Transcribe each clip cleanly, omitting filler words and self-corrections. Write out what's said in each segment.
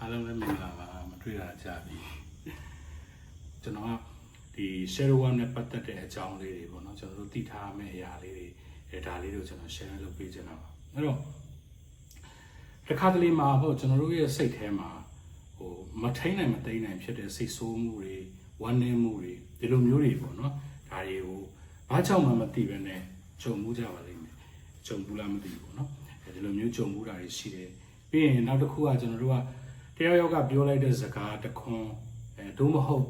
အားလုံးလည်းမင်္ဂလာပါမတွေ့တာကြာပြီကျွန်တော်ကဒီ Shadow One နဲ့ပတ်သက်တဲ့အကြောင်းလေးတွေပေါ့နော်ကျွန်တော်တို့သိထားမယ့်အရာလေးတွေဒါလေးတွေကိုကျွန်တော် share လုပ်ပေးချင်တာပါအဲ့တော့တစ်ခါတလေမှာပေါ့ကျွန်တော်တို့ရဲ့စိတ်ထဲမှာမထိန်နိုင်မသိမ်းနိုင်ဖြစ်တဲ့စိတ်ဆိုးမှုတွေဝမ်းနည်းမှုတွေဒီလိုမျိုးတွေပေါ့နော်ဒါတွေကိုဘာကြောင့်မှမသိဘဲနဲ့ကြုံမှုကြပါလိမ့်မယ်ကြုံဘူးလားမသိဘူးပေါ့နော်ဒီလိုမျိုးကြုံမှုတာတွေရှိတယ်ပြီးရင်နောက်တစ်ခုကကျွန်တော်တို့ကတယောက်ယောက်ကပြောလိုက်တဲ့စကားတခွန်းဒို့မဟုတ်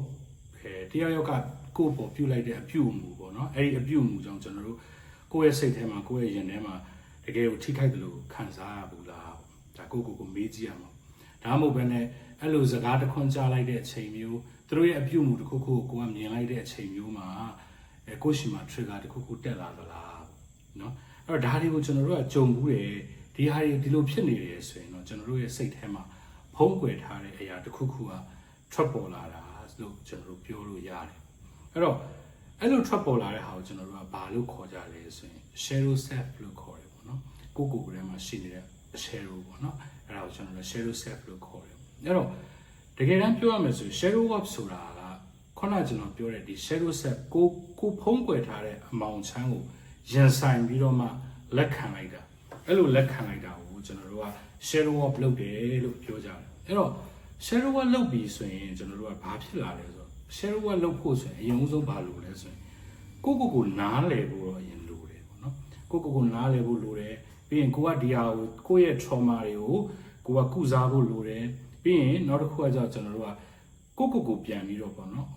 တယောက်ယောက်ကကိုယ့်ပေါ်ပြုလိုက်တဲ့အပြုအမူပေါ့နော်အဲ့ဒီအပြုအမူကြောင့်ကျွန်တော်တို့ကိုယ့်ရဲ့စိတ်ထဲမှာကိုယ့်ရဲ့ရင်ထဲမှာတကယ်ကိုထိခိုက်တယ်လို့ခံစားရဘူးလားဒါကိုမေးကြည့်ရမှာဒါမှမဟုတ်ဘဲနဲ့အဲ့လိုစကားတခွန်းကြားလိုက်တဲ့အချိန်မျိုးသူတို့ရဲ့အပြုအမူတစ်ခုခုကိုကမြင်လိုက်တဲ့အချိန်မျိုးမှာကိုယ့်ရှိမှာ trigger တစ်ခုခုတက်လာသလားနော်အဲ့တော့ဒါတွေကိုကျွန်တော်တို့ကကြုံဘူးတယ်ဒီဟာတွေဒီလိုဖြစ်နေတယ်ဆိုရင်တော့ကျွန်တော်တို့ရဲ့စိတ်ထဲမှာဖုံးကွယ်ထားတဲ့အရာတစ်ခုခုကထွက်ပေါ်လာတာလို့ကျွန်တော်တို့ပြောလို့ရတယ်အဲ့တော့အဲ့လိုထွက်ပေါ်လာတဲ့ဟာကိုကျွန်တော်တို့ကဘာလို့ခေါ်ကြလဲဆိုရင် shadow self လို့ခေါ်တယ်ပေါ့နော်ကိုယ်ထဲမှာရှိနေတဲ့ shadow ပေါ့နော်အဲ့ဒါကိုကျွန်တော်တို့ shadow self လို့ခေါ်တယ်အဲ့တော့တကယ်တမ်းပြောရမယ်ဆိုရင် shadow work ဆိုတာကခုနကကျွန်တော်ပြောတဲ့ဒီ shadow self ကိုဖုံးကွယ်ထားတဲ့အမောင်ချမ်းကိုရင်ဆိုင်ပြီးတော့မှလက်ခံလိုက်တာအဲ့လိုလက်ခံလိုက်တာကိုကျွန်တော်တို့က shadow work လုပ်တယ်လို့ပြောကြတယ်အဲ့တော့ shadow work လုပ်ပြီးဆိုရင်ကျွန်တော်တို့ကဘာဖြစ်လာလဲဆိုတော့ shadow work လုပ်ဖို့ဆိုရင်အရင်ဦးဆုံးဘာလုပ်လဲဆိုရင်ကိုနားလည်ဖို့တော့အရင်လိုတယ်ပေါ့နော်ကိုနားလည်ဖို့လိုတယ်ပြီးရင်ကိုကဒီဟာကိုရဲ့ trauma တွေကိုကကုစားဖို့လိုတယ်ပြီးရင်နောက်တစ်ခုကကြောင့်ကျွန်တော်တို့ကကိုပြန်ပြီးတော့ပေါ့နော်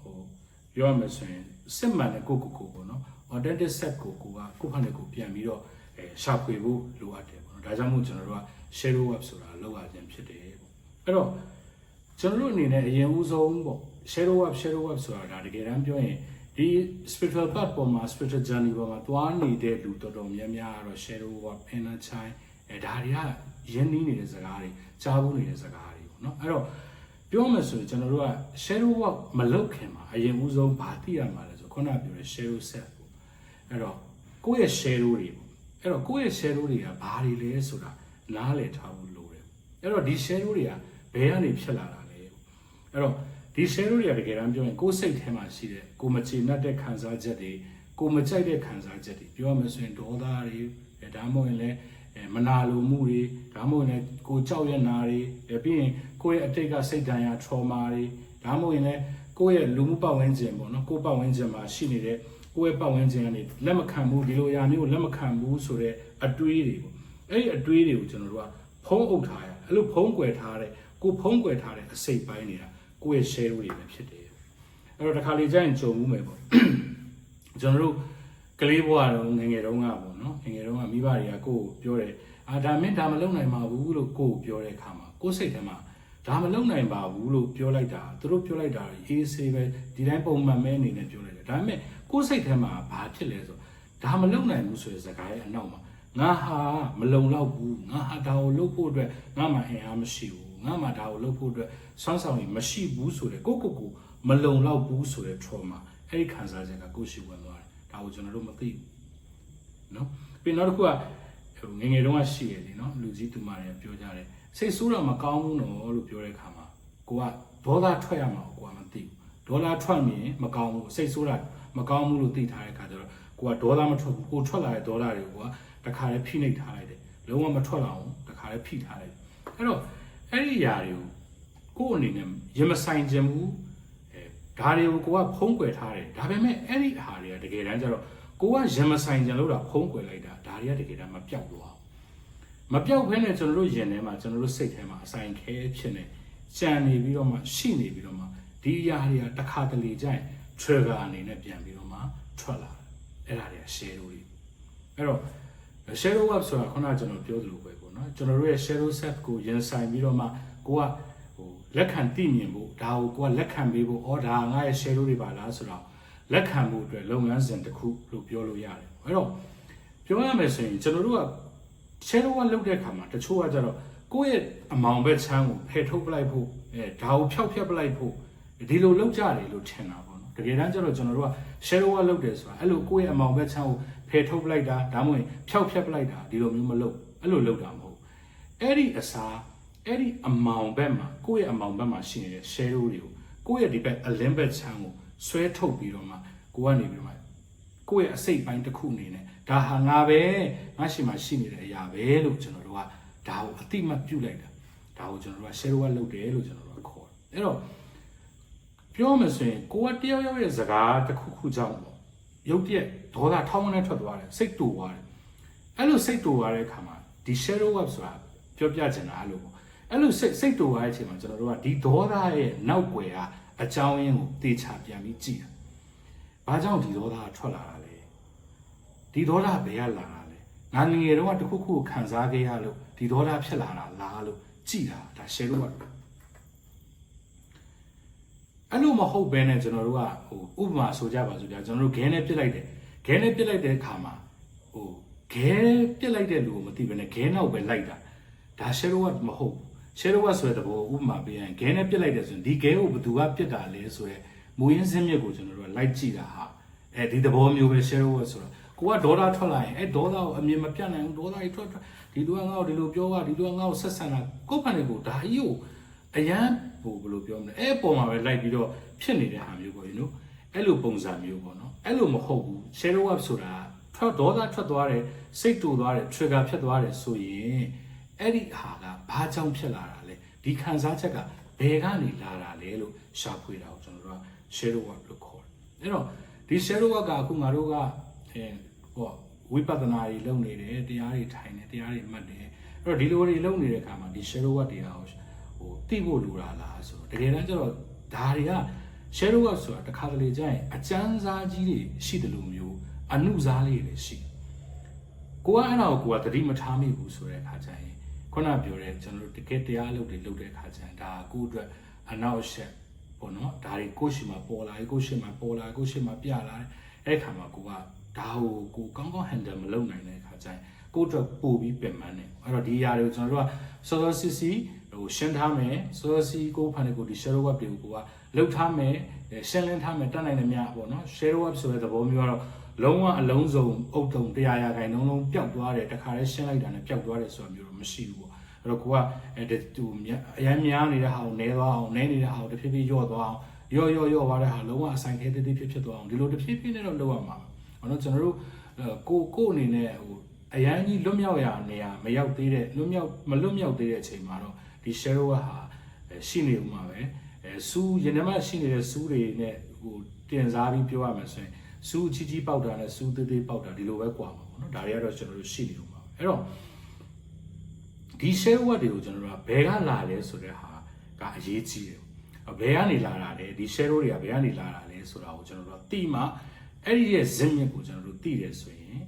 ပြောရမယ်ဆိုရင်စစ်မှန်တဲ့ကိုပေါ့နော် authentic set ကိုဖန်တဲ့ကိုပြန်ပြီးတော့ရှာဖွေဖို့လိုအပ်တယ်ပေါ့နော်ဒါကြောင့်မို့ကျွန်တော်တို့က shadow work ဆိုတာလောက်ရခြင်းဖြစ်တယ်ပေါ့အဲ့တော့ကျွန်တော်တို့အနေနဲ့အရင်ဦးဆုံးပေါ့ shadow work ဆိုတာဒါတကယ်တမ်းပြောရင်ဒီ spiritual path ပေါ်မှာ spiritual journey ပေါ်မှာတွားနေတဲ့လူတော်တော်များများကတော့ shadow work inner child ဒါတွေကရင်းနှီးနေတဲ့စကားတွေကြားဖို့နေတဲ့စကားတွေပေါ့နော်အဲ့တော့ပြောမယ်ဆိုရင်ကျွန်တော်တို့က shadow work မလုပ်ခင်မှာအရင်ဦးဆုံးဗာသိရမှာလဲဆိုခုနပြောတဲ့ shadow self ပေါ့အဲ့တော့ကိုယ့်ရဲ့ shadow တွေပေါ့အဲ့တော့ကိုယ့်ရဲ့ shadow တွေကဘာတွေလဲဆိုတာနားလည်ထားဖို့လိုတယ်အဲ့တော့ဒီ shadow တွေကဘယ်ကနေဖြစ်လာတာလဲအဲ့တော့ဒီ shadow တွေကတကယ်တမ်းပြောရင်ကိုယ်စိတ်ထဲမှာရှိတဲ့ကိုမချေနှက်တဲ့ခံစားချက်တွေကိုမကြိုက်တဲ့ခံစားချက်တွေပြောရမယ်ဆိုရင်ဒေါသတွေဒါမှမဟုတ်ရင်လည်းမနာလိုမှုတွေဒါမှမဟုတ်ရင်ကိုကြောက်ရနာတွေပြီးရင်ကိုယ့်ရဲ့အတိတ်ကစိတ်ဒဏ်ရာ trauma တွေဒါမှမဟုတ်ရင်လည်းကိုယ့်ရဲ့လူမှုပတ်ဝန်းကျင်ပေါ့နော်ကိုယ့်ပတ်ဝန်းကျင်မှာရှိနေတဲ့ကိုယ့်ရဲ့ပတ်ဝန်းကျင်ကနေလက်မခံဘူးဒီလိုအရာမျိုးလက်မခံဘူးဆိုတဲ့အတွေးတွေပေါ့အဲ့ဒီအတွေးတွေကိုကျွန်တော်တို့ကဖုံးအုပ်ထားရအဲ့လိုဖုံးကွယ်ထားတဲ့ကိုဖုံးကွယ်ထားတဲ့အစိတ်ပိုင်းနေတာကိုယ့်ရဲ့ share တွေပဲဖြစ်တယ်အဲ့တော့တစ်ခါလေကြာရင်ကြုံမှုမယ်ပေါ့ကျွန်တော်တို့ကလေးဘဝတော့ငငယ်တုန်းကပေါ့နော်ငငယ်တုန်းကမိဘတွေကကိုယ့်ကိုပြောတယ်ဒါမင်းဒါမလုပ်နိုင်ပါဘူးလို့ကိုယ့်ကိုပြောတဲ့အခါမှာကိုယ့်စိတ်ထဲမှာဒါမလုပ်နိုင်ပါဘူးလို့ပြောလိုက်တာသူတို့ပြောလိုက်တာအေးဆေးပဲဒီတိုင်းပုံမှန်မဲအနေနဲ့ပြောလိုက်တယ်ဒါပေမဲ့ကိုယ့်စိတ်ထဲမှာဘာဖြစ်လဲဆိုဒါမလုပ်နိုင်ဘူးဆိုတဲ့စကားရဲ့အနောက်မှာငါဟာမလုံလောက်ဘူးငါဟာဒါကိုလုပ်ဖို့အတွက်ငါမှအင်အားမရှိဘူးငါမှဒါကိုလုပ်ဖို့အတွက်စွမ်းဆောင်ရည်မရှိဘူးဆိုတဲ့ကိုမလုံလောက်ဘူးဆိုတဲ့ trauma အဲ့ဒီခံစားချက်ကကိုယ်ရှိဝင်သွားတယ်ဒါကိုကျွန်တော်တို့မသိဘူးနော်ပြီးနောက်တစ်ခုကငငယ်တုန်းကရှိရည်နော်လူကြီးသူမတွေပြောကြတယ်စိတ်ဆိုးတော့မကောင်းဘူးနော်လို့ပြောတဲ့အခါမှာကိုကဒေါသထွက်ရမှာကိုကမသိဘူးဒေါသထွက်မြင်မကောင်းဘူးစိတ်ဆိုးတာမကောင်းဘူးလို့သိထားတဲ့အခါကျတော့ကိုကဒေါသမထွက်ဘူးကိုထွက်လာတဲ့ဒေါသတွေကိုကတခါလေးဖိနှိပ်ထားလိုက်တယ်လုံးဝမထွက်လာအောင်တခါလေးဖိထားလိုက်တယ်အဲ့တော့အဲ့ဒီຢာတွေကိုကိုယ့်အနေနဲ့ရင်မဆိုင်ခြင်းဘူးဒါတွေကိုကိုကဖုံးကွယ်ထားတယ်ဒါပေမဲ့အဲ့ဒီဟာတွေကတကယ်တမ်းကျတော့ကိုကရင်မဆိုင်ခြင်းလို့တာဖုံးကွယ်လိုက်တာဒါတွေကတကယ်တမ်းမပြောက်သွားမပြောက်ဘဲနဲ့ကျွန်တော်တို့ရင်ထဲမှာကျွန်တော်တို့စိတ်ထဲမှာအဆိုင်ခဲဖြစ်နေကြံနေပြီးတော့မှရှိနေပြီးတော့မှဒီຢာတွေကတစ်ခါတလေကျရင် trigger အနေနဲ့ပြန်ပြီးတော့မှထွက်လာတယ်အဲ့ဒါတွေက shadow တွေအဲ့တော့ shadow work ဆိုတာခုနကကျွန်တော်ပြောသလိုပဲပေါ့နော်ကျွန်တော်တို့ရဲ့ shadow self ကိုရင်ဆိုင်ပြီးတော့မှကိုကလက်ခံသိမြင်ဖို့ဒါကိုကိုကလက်ခံပေးဖို့ဒါငါရဲ့ shadow တွေပါလားဆိုတော့လက်ခံဖို့အတွက်လုပ်ငန်းစဉ်တစ်ခုလို့ပြောလို့ရတယ်အဲ့တော့ပြောရမယ်ဆိုရင်ကျွန်တော်တို့က shadow work လုပ်တဲ့အခါမှာတချို့ကကြတော့ကိုယ့်ရဲ့အမောင်ဘက်ချမ်းကိုဖယ်ထုတ်ပလိုက်ဖို့ဒါကိုဖျောက်ဖျက်ပလိုက်ဖို့ဒီလိုလုပ်ကြတယ်လို့ထင်တာပေါ့နော်တကယ်တမ်းကျတော့ကျွန်တော်တို့က shadow work လုပ်တယ်ဆိုတာအဲ့လိုကိုယ့်ရဲ့အမောင်ဘက်ချမ်းကိုဖယ်ထုတ်ပလိုက်တာဒါမှမဟုတ်ဖျောက်ဖျက်ပလိုက်တာဒီလိုမျိုးမလုပ်အဲ့လိုလုပ်တာမဟုတ်အဲ့ဒီအစား အဲ့ဒီအမောင်ဘက်မှာကိုယ့်ရဲ့အမောင်ဘက်မှာရှိနေတဲ့ shadow တွေကိုကိုယ့်ရဲ့ဒီဘက်အလင်းဘက်ချမ်းကိုဆွဲထုတ်ပြီးတော့မှကိုကနေပြီးတော့မှကိုယ့်ရဲ့အစိတ်ပိုင်းတစ်ခုအနေနဲ့ဒါဟာငါပဲငါရှိမှရှိနေတဲ့အရာပဲလို့ကျွန်တော်တို့ကဒါကိုအတိမတ်ပြုတ်လိုက်တာဒါကိုကျွန်တော်တို့က shadow ကလုပ်တယ်လို့ကျွန်တော်တို့ကခေါ်တယ်အဲ့တော့ပြောမှဆိုရင်ကိုကတယောက်ယောက်ရဲ့စကားတစ်ခုခုကြောင့်ပေါ့ရုပ်တရက်ဒေါသထောင်းမနဲ့ထွက်သွားတယ်စိတ်တူသွားတယ်အဲ့လိုစိတ်တူသွားတဲ့အခါမှာဒီ shadow web ဆိုတာပြောပြချင်တာလို့ပေါ့အဲ့လိုစိတ်တူသွားတဲ့အချိန်မှာကျွန်တော်တို့ကဒီဒေါသရဲ့နောက်ွယ်ကအကြောင်းရင်းကိုတေချာပြန်ပြီးကြည့်တာဘာကြောင့်ဒီဒေါသကထွက်လာတာလဲဒီဒေါသဘယ်ကလာတာလဲငါငယ်တုန်းကတစ်ခုခုခံစားခဲ့ရလို့ဒီဒေါသဖြစ်လာတာလားလို့ကြည့်တာဒါ shadow webအဲ့လိုမဟုတ်ဘဲနဲ့ကျွန်တော်တို့ကဥပမာဆိုကြပါစို့ဗျာကျွန်တော်တို့ခဲနဲ့ပြစ်လိုက်တယ်ခဲနဲ့ပြစ်လိုက်တဲ့အခါမှာခဲပြစ်လိုက်တဲ့လူကိုမသိဘဲနဲ့ခဲနောက်ပဲလိုက်တာဒါ shadow ကမဟုတ်ဘူး shadow ကဆိုတဲ့ဘောဥပမာပေးရင်ခဲနဲ့ပြစ်လိုက်တယ်ဆိုရင်ဒီခဲကိုဘယ်သူကပြစ်တာလဲဆိုရဲမူရင်းစင်းမြစ်ကိုကျွန်တော်တို့ကလိုက်ကြည့်တာဟာဒီသဘောမျိုးပဲ shadow ကဆိုတာကိုကဒေါသထွက်လာရင်ဒေါသကိုအမြင်မပြတ်နိုင်ဘူးဒေါသကြီးထွက်ဒီလူကငါ့ကိုဒီလိုပြောတာဒီလူကငါ့ကိုဆက်ဆံတာကိုယ့်ဖန်တွေကိုဒါကြီးကိုအရန်ဘယ်လိုပြောမလဲအဲ့ပေါ်မှာပဲလိုက်ပြီးတော့ဖြစ်နေတဲ့ဟာမျိုးပေါ့you knowအဲ့လိုပုံစံမျိုးပေါ့နော်အဲ့လိုမဟုတ်ဘူး shadow web ဆိုတာဒေါသထွက်သွားတယ်စိတ်တူသွားတယ် trigger ဖြစ်သွားတယ်ဆိုရင်အဲ့ဒီဟာကဘာကြောင့်ဖြစ်လာတာလဲဒီခံစားချက်ကဘယ်ကနေလာတာလဲလို့ရှာဖွေတာကိုကျွန်တော်တို့က shadow web လို့ခေါ်တယ်အဲ့တော့ဒီ shadow web ကအခုငါတို့ကဝိပဿနာတွေလုပ်နေတယ်တရားတွေထိုင်နေတရားတွေမှတ်တယ်အဲ့တော့ဒီလိုတွေလုပ်နေတဲ့အခါမှာဒီ shadow web တရားကိုသိဖို့လိုတာလားဆိုတော့တကယ်တမ်းကျတော့ဒါတွေက shadow web ဆိုတာတစ်ခါတလေကျရင်အကျဉ်းစားကြီးတွေရှိတယ်လို့မျိုးအနုစားလေးတွေရှိကိုကအဲ့ဒါကိုသတိမထားမိဘူးဆိုတဲ့အခါကျရင်ခုနပြောတဲ့ကျွန်တော်တို့တကယ်တရားလုပ်တဲ့အခါကျရင်ဒါကိုအတွက်အနောက်အရှက်ပေါ့နော်ဒါတွေကိုရှိမှပေါ်လာကိုရှိမှပေါ်လာကိုရှိမှပြလာတယ်အဲ့ခါမှာကိုကဒါကိုကောင်းကောင်း handle မလုပ်နိုင်တဲ့အခါကျရင်ကိုအတွက်ပို့ပြီးပြင်ပန်းတယ်အဲ့တော့ဒီຢာတွေကိုကျွန်တော်တို့ကစောစောစီစီရှင်းထားမယ်စောစီကိုဖန်တွေကိုဒီ shadow web တွေကိုကလှုပ်ထားမယ်ရှင်းလင်းထားမယ်တတ်နိုင်တယ်များပေါ့နော် shadow web ဆိုတဲ့သဘောမျိုးကတော့လုံးဝအလုံးစုံအုပ်ထုံ100ရာခိုင်နှုန်းလုံးပျောက်သွားတယ်တခါလဲရှင်းလိုက်တာနဲ့ပျောက်သွားတယ်ဆိုတာမျိုးတော့မရှိဘူးပေါ့အဲ့တော့ကိုကအရန်များနေတဲ့ဟာကိုနဲသွားအောင်နဲနေတဲ့ဟာကိုတဖြည်းဖြည်းယော့သွားအောင်ယော့သွားတဲ့ဟာလုံးဝအဆိုင်ခဲတည်းဖြစ်သွားအောင်ဒီလိုတဖြည်းဖြည်းနဲ့တော့လုပ်ရမှာပေါ့နော်ကျွန်တော်တို့ကိုအနေနဲ့အရန်ကြီးလွတ်မြောက်ရာနေရာမရောက်သေးတဲ့မလွတ်မြောက်သေးတဲ့အချိန်မှာတော့ဒီ shadow ဟာရှိနေဦးမှာပဲစူးရင်ထဲမှာရှိနေတဲ့စူးတွေနဲ့တင်စားပြီးပြောရမယ်ဆိုရင်စူးကြီးပေါက်တာနဲ့စူးသေးပေါက်တာဒီလိုပဲကွာမှာပေါ့နော်ဒါတွေကတော့ကျွန်တော်တို့ရှိနေဦးမှာအဲ့တော့ဒီ shadow တွေကိုကျွန်တော်တို့ကဘယ်ကလာလဲဆိုတဲ့ဟာကအရေးကြီးတယ်ဘယ်ကနေလာတာလဲဒီ shadow တွေကဘယ်ကနေလာတာလဲဆိုတာကိုကျွန်တော်တို့ကသိမှအဲ့ဒီရဲ့ဇင်းမြစ်ကိုကျွန်တော်တို့သိတယ်ဆိုရင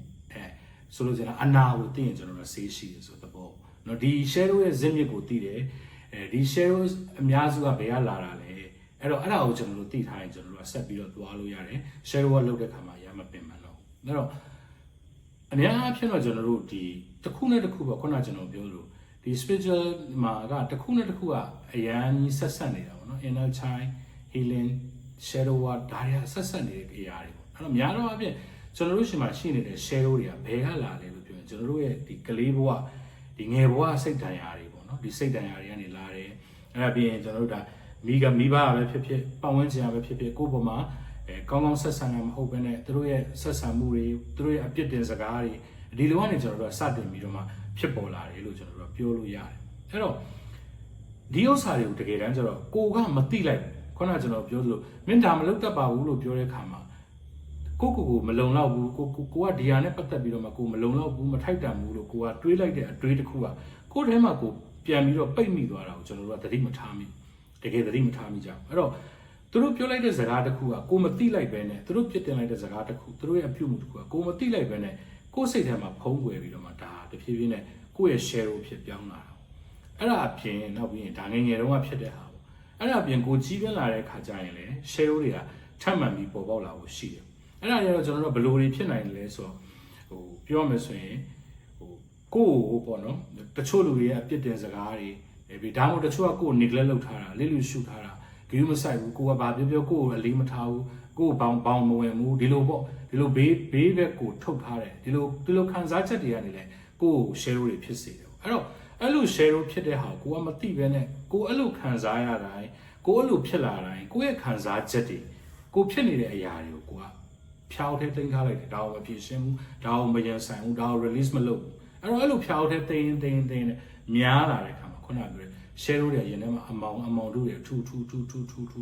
်ဆိုလို့ကျွန်တော်အနာကိုသိရင်ကျွန်တော်တို့ဆေးရှိတယ်ဆိုတဲ့ဘောเนาะဒီ shadow ရဲ့ဇင်းမြစ်ကိုသိတယ်ဒီ shadow အများစုကဘယ်ကလာတာလဲအဲ့တော့အဲ့ဒါကိုကျွန်တော်တို့သိထားရင်ကျွန်တော်တို့ကဆက်ပြီးတော့သွားလို့ရတယ် shadow ကလုပ်တဲ့ခါမှာရမပင်မလို့အဲ့တော့အများအားဖြင့်တော့ကျွန်တော်တို့ဒီတစ်ခုနဲ့တစ်ခုပေါ့ခုနကကျွန်တော်ပြောလို့ဒီ spiritual မှာကတစ်ခုနဲ့တစ်ခုကအရန်ကြီးဆက်နေတာပေါ့နော် inner child healing shadow ဒါတွေကဆက်နေတဲ့အရာတွေပေါ့အဲ့တော့များတော့အပြင်ကျွန်တော်တို့ရှင်မှာရှိနေတဲ့ shadow တွေကဘယ်ကလာလဲလို့ပြောရင်ကျွန်တော်တို့ရဲ့ဒီကလေးဘဝဒီငယ်ဘဝစိတ်တရားတွေပေါ့နော်ဒီစိတ်တရားတွေကနေလာတယ်အဲ့ဒါပြီးရင်ကျွန်တော်တို့ဒါမိဘပဲဖြစ်ဖြစ်ပတ်ဝန်းကျင်ပဲဖြစ်ဖြစ်ကိုယ့်ဘဝမှာကောင်းကောင်းဆက်ဆံရမှာမဟုတ်ဘဲနဲ့သူတို့ရဲ့ဆက်ဆံမှုတွေသူတို့ရဲ့အပြစ်တင်စကားတွေဒီလိုကနေကျွန်တော်တို့ကစတင်ပြီးတော့မှဖြစ်ပေါ်လာတယ်လို့ကျွန်တော်တို့ပြောလို့ရတယ်အဲ့တော့ဒီဥစ္စာတွေကိုတကယ်တမ်းကျတော့ကိုကမသိလိုက်ခုနကကျွန်တော်ပြောသလိုမင်းဒါမလုပ်တတ်ပါဘူးလို့ပြောတဲ့အခါမှာကိုမလုံလောက်ဘူးကိုကဒီဟာနဲ့ပတ်သက်ပြီးတော့မှကိုမလုံလောက်ဘူးမထိုက်တန်ဘူးလို့ကိုကတွေးလိုက်တဲ့အတွေးတစ်ခုကကိုယ်ထဲမှာကိုပြန်ပြီးတော့ပိတ်မိသွားတာကိုကျွန်တော်တို့ကသတိမထားမိတကယ်သတိမထားမိကြဘူးအဲ့တော့သူတို့ပြောလိုက်တဲ့စကားတစ်ခုကကိုမသိလိုက်ပဲနဲ့သူတို့ပြစ်တင်လိုက်တဲ့စကားတစ်ခုသူတို့ရဲ့အပြုအမူတစ်ခုကကိုမသိလိုက်ပဲနဲ့ကိုယ်စိတ်ထဲမှာဖုံးကွယ်ပြီးတော့မှဒါတဖြည်းဖြည်းနဲ့ကိုယ့်ရဲ့ share ကိုဖြစ်ပြောင်းလာတာအဲ့ဒါအပြင်နောက်ပြီးရင်ဒါငယ်ငယ်တုန်းကဖြစ်တဲ့ဟာပေါ့အဲ့ဒါအပြင်ကိုကြီးပြင်းလာတဲ့ခါကျရင်လေ share တွေကထပ်မှန်ပြီးပေါ်ပေါက်လာဖို့ရှိတယ်အဲ့ဒါတွေတော့ကျွန်တော်တို့ဘယ်လိုတွေဖြစ်နိုင်လဲဆိုတော့ပြောရမယ်ဆိုရင်ကိုပေါ့နော်တချို့လူတွေရဲ့အပြစ်တင်စကားတွေပြီးဒါမှမဟုတ်တချို့ကကို neglect လုပ်ထားတာလစ်လူရှုထားတာဂရုမစိုက်ဘူးကိုကဘာပြောကိုအလေးမထားဘူးကိုဘောင်မဝင်ဘူးဒီလိုပေါ့ဒီလိုဘေးဘက်ကိုထုတ်ထားတယ်ဒီလိုခံစားချက်တွေကနေလဲကို share တွေဖြစ်စေတယ်အဲ့တော့ အဲ့လို share ဖြစ်တဲ့ဟာကိုကမသိပဲနဲ့ကိုအဲ့လိုခံစားရတိုင်းကိုအဲ့လိုဖြစ်လာတိုင်းကိုရဲ့ခံစားချက်တွေကိုဖြစ်နေတဲ့အရာတွေကိုကိုကဖြောင်းထဲတင်ထားလိုက်တယ်ဒါကိုမဖြစ်ရှင်းဘူးဒါကိုမရန်ဆိုင်ဘူးဒါကို release မလုပ်ဘူးအဲ့လိုဖြောင်းထဲတင်နဲ့များလာတဲ့အခါမှာခုနကပြောတဲ့ share တွေရင်ထဲမှာအမောင်တို့တွေထူ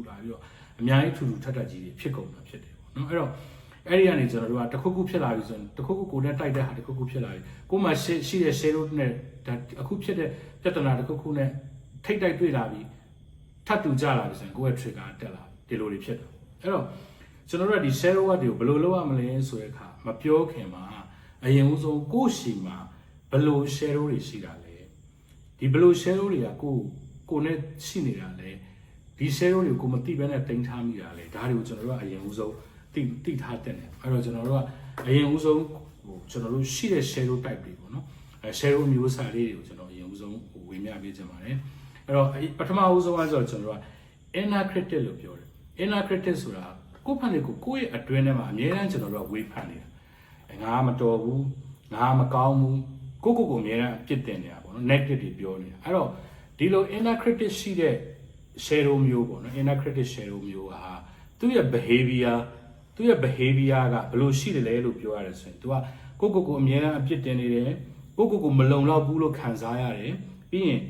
လာပြီးတော့အများကြီးထူထပ်ကြီးတွေဖြစ်ကုန်တာဖြစ်တယ်ပေါ့နော်အဲ့တော့အဲ့ဒီကနေကျွန်တော်တို့ကတစ်ခုဖြစ်လာပြီဆိုရင်တစ်ခုကိုနဲ့တိုက်တဲ့ဟာတစ်ခုဖြစ်လာပြီကိုမှရှိတဲ့ share တို့နဲ့အခုဖြစ်တဲ့ပြဿနာတစ်ခုနဲ့ထိတ်တိုက်တွေ့လာပြီထပ်တူကြလာပြီဆိုရင်ကိုယ့်ရဲ့ trigger တက်လာဒီလိုတွေဖြစ်တယ်အဲ့တော့ကျွန်တော်တို့ကဒီ share word တွေကိုဘယ်လိုလုပ်ရမလဲဆိုတဲ့အခါမပြောခင်မှာအရင်ဦးဆုံးကိုယ့်ရှိမှာဘယ်လို share တွေရှိတာလဲဒီဘယ်လို share တွေကကိုနဲ့ရှိနေတာလဲဒီ share တွေကိုကိုမသိဘဲနဲ့တင်ထားမိတာလဲဒါတွေကိုကျွန်တော်တို့ကအရင်ဦးဆုံးတိထားတဲ့တယ်အဲ့တော့ကျွန်တော်တို့ကအရင်ဦးဆုံးကျွန်တော်တို့ရှိတဲ့ share type တွေပေါ့နော်share မျိုးအစားလေးတွေကိုကျွန်တော်အရင်ဦးဆုံးဝေမျှပေးချင်ပါတယ်အဲ့တော့ပထမဦးဆုံးကဆိုတော့ကျွန်တော်တို့က inner critic လို့ပြောတယ် inner critic ဆိုတာကိုယ့်ဖန်တွေကိုကိုယ့်ရဲ့အတွင်းထဲမှာအများအားကျွန်တော်တို့ကဝေဖန်နေတာငါမတော်ဘူးငါမကောင်းဘူးကိုအများအားပြစ်တင်နေတာပေါ့နော် negative တွေပြောနေတာအဲ့တော့ဒီလို inner critic ရှိတဲ့ share မျိုးပေါ့နော် inner critic share မျိုးဟာသူ့ရဲ့ behavior ကဘယ်လိုရှိတယ်လဲလို့ပြောရတယ်ဆိုရင် तू ကကိုအမြဲတမ်းအပြစ်တင်နေတယ်ကိုမလုံလောက်ဘူးလို့ခံစားရတယ်ပြီးရင်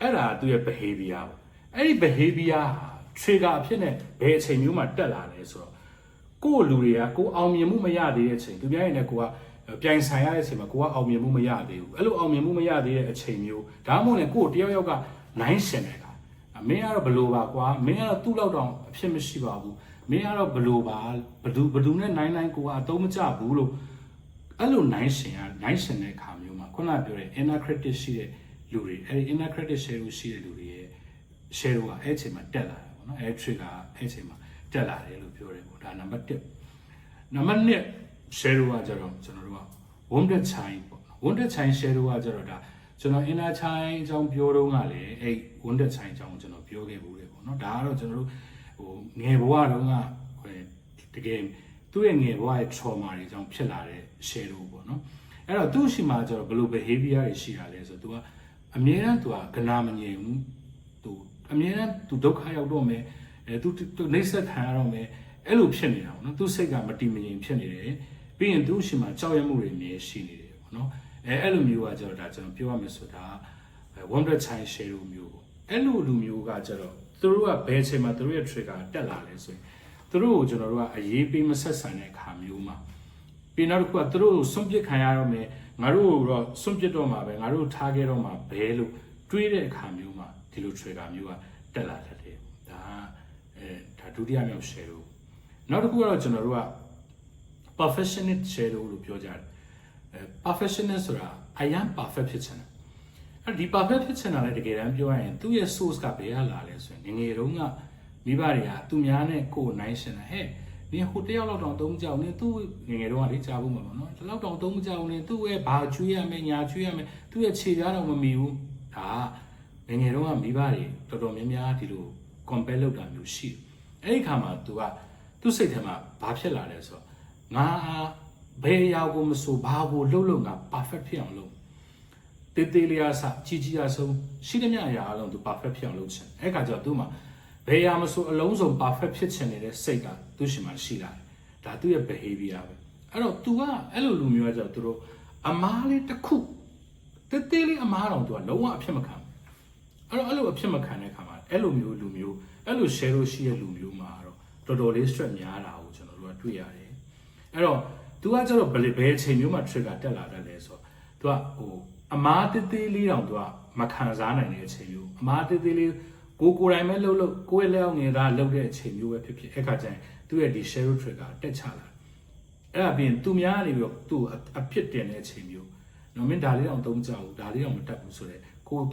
အဲ့ဒါသူ့ရဲ့ behavior ပေါ့အဲ့ဒီ behavior ဟာ trigger အဖြစ်နဲ့ဘယ်အချိန်မျိုးမှာတက်လာလဲဆိုတော့ကိုလူတွေကကိုအောင်မြင်မှုမရသေးတဲ့အချိန်သူများရင်လည်းကိုကပြိုင်ဆိုင်ရတဲ့အချိန်မှာကိုကအောင်မြင်မှုမရသေးဘူးအဲ့လိုအောင်မြင်မှုမရသေးတဲ့အချိန်မျိုးဒါမှမဟုတ်လည်းကိုတယောက်ကနိုင်ရှင်နေတာမင်းကတော့ဘလို့ပါကွာမင်းကတော့သူ့လောက်တောင်အဖြစ်မရှိပါဘူးမင်းကတော့ဘလို့ပါဘဒူနဲ့နိုင်ကိုကအတုံးမကျဘူးလို့အဲ့လိုနိုင်ရှင်တဲ့ခါမျိုးမှာခုနပြောတဲ့ inner critic ရှိတဲ့လူတွေအဲ့ဒီ inner critic share ရှိတဲ့လူတွေရဲ့ share ကအဲ့အချိန်မှာတက်လာတယ်ပေါ့နော်အဲ့ trigger အဲ့အချိန်မှာတက်လာတယ်လို့ပြောတယ်ပေါ့ဒါနံပါတ်1နံပါတ်2 share ကကြတော့ကျွန်တော်တို့က wounded child ပေါ့ wounded child share ကကြတော့ဒါကျွန်တော် inner child အကြောင်းပြောတော့ကလည်းအဲ့ wounded child အကြောင်းကျွန်တော်ပြောခဲ့ဘူးတယ်ပေါ့နော်ဒါကတော့ကျွန်တော်တို့ငယ်ဘဝတုန်းကတကယ်သူ့ရဲ့ငယ်ဘဝရဲ့ trauma တွေအကြောင်းဖြစ်လာတဲ့ share ပေါ့နော်အဲ့တော့သူ့ရှိမှာကျတော့ဘယ်လို behavior တွေရှိတာလဲဆိုတော့ तू ကအမြဲတမ်း तू ကနာမငြိမ်ဘူး तू အမြဲတမ်း तू ဒုက္ခရောက်တော့မယ်तू နှိမ့်ဆက်ခံရတော့မယ်အဲ့လိုဖြစ်နေတာပေါ့နော်သူ့စိတ်ကမတည်မငြိမ်ဖြစ်နေတယ်ပြီးရင်သူ့ရှိမှာကြောက်ရွံ့မှုတွေအမြဲရှိနေတယ်ပေါ့နော်အဲ့လိုမျိုးကကျတော့ဒါကျွန်တော်ပြောရမယ်ဆိုတာwonder child share မျိုးပေါ့အဲ့လိုလူမျိုးကကျတော့သူတို့ကဘယ်အချိန်မှာသူတို့ရဲ့ trigger တက်လာလဲဆိုရင်သူတို့ကိုကျွန်တော်တို့ကအရေးပေးမဆက်ဆံတဲ့အခါမျိုးမှာပြီးနောက်တစ်ခုကသူတို့ကိုစွန့်ပစ်ခံရတော့မယ်ငါတို့တော့စွန့်ပစ်တော့မှာပဲငါတို့ထားခဲ့တော့မှာဘဲလို့တွေးတဲ့အခါမျိုးမှာဒီလို trigger မျိုးကတက်လာတတ်တယ်ဒါဒုတိယမြောက် share နောက်တစ်ခုကတော့ကျွန်တော်တို့က perfectionist share လို့ပြောကြတယ်perfectionist ဆိုတာအရန် perfect ဖြစ်ချင်တယ်အဲ့ဒီ perfect ဖြစ်ချင်တာလည်းတကယ်တမ်းပြောရရင်သူ့ရဲ့ source ကဘယ်ကလာလဲဆိုရင်ငယ်တုန်းကမိဘတွေကသူများနဲ့ကိုယ်နိုင်ရှင်တာဟဲ့ဒီဟိုတယောက်လောက်တောင်သုံးကြောင်နေသူ့ငယ်တုန်းကလေကြားဖို့မှာပေါ့နော်ဒီလောက်တောင်သုံးကြောင်နေသူ့ရဲ့ဘာကျွေးရမယ်ညာကျွေးရမယ်သူ့ရဲ့ခြေပြားတော့မမီဘူးဒါငယ်တုန်းကမိဘတွေတော်တော်များများဒီလို compare လုပ်တာမျိုးရှိတယ်အဲ့ဒီခါမှာ तू ကသူ့စိတ်ထဲမှာဘာဖြစ်လာလဲဆိုတော့ငါဘယ်အရာကိုမဆိုဘာကိုလုပ်ငါ perfect ဖြစ်အောင်လုပ်တေးသေးလေးအစကြီးအဆုံးရှိသမျှအရာအလုံး तू perfect ဖြစ်အောင်လုပ်ချင်အဲ့ခါကျတော့ तू မှာဘယ်အရာမဆိုအလုံးစုံ perfect ဖြစ်ချင်နေတဲ့စိတ်ကသူ့ရှင်မှာရှိလာတယ်ဒါသူ့ရဲ့ behavior ပဲအဲ့တော့ तू ကအဲ့လိုလူမျိုးကကျတော့သူတို့အမားလေးတစ်ခုတေးသေးလေးအမားတောင် तू ကလုံးဝအဖြစ်မခံအဲ့လိုအဖြစ်မခံတဲ့ခါမှာအဲ့လိုမျိုးလူမျိုးအဲ့လို share လို့ရှိတဲ့လူမျိုးမှာတော့တော်တော်လေး stress များတာကိုကျွန်တော်တို့ကတွေ့ရတယ်အဲ့တော့ तू ကကျတော့ဘယ်အချိန်မျိုးမှာ trigger တက်လာတယ်လဲဆိုတော့ तू ကအမားတေးသေးလေးတောင် तू ကမခံစားနိုင်တဲ့အချိန်မျိုးအမားတေးသေးလေးကိုယ်တိုင်ပဲလှုပ်ကိုယ့်ရဲ့လက်အောက်ငယ်သားလှုပ်တဲ့အချိန်မျိုးပဲဖြစ်အဲ့ခါကျရင်သူ့ရဲ့ဒီ share trigger တက်ချလာအဲ့ဒါပြင်သူများနေပြီးတော့သူ့အဖြစ်တင်တဲ့အချိန်မျိုးနော်မင်းဒါလေးတော့သုံးကြဘူးဒါလေးတော့မတက်ဘူးဆိုတော့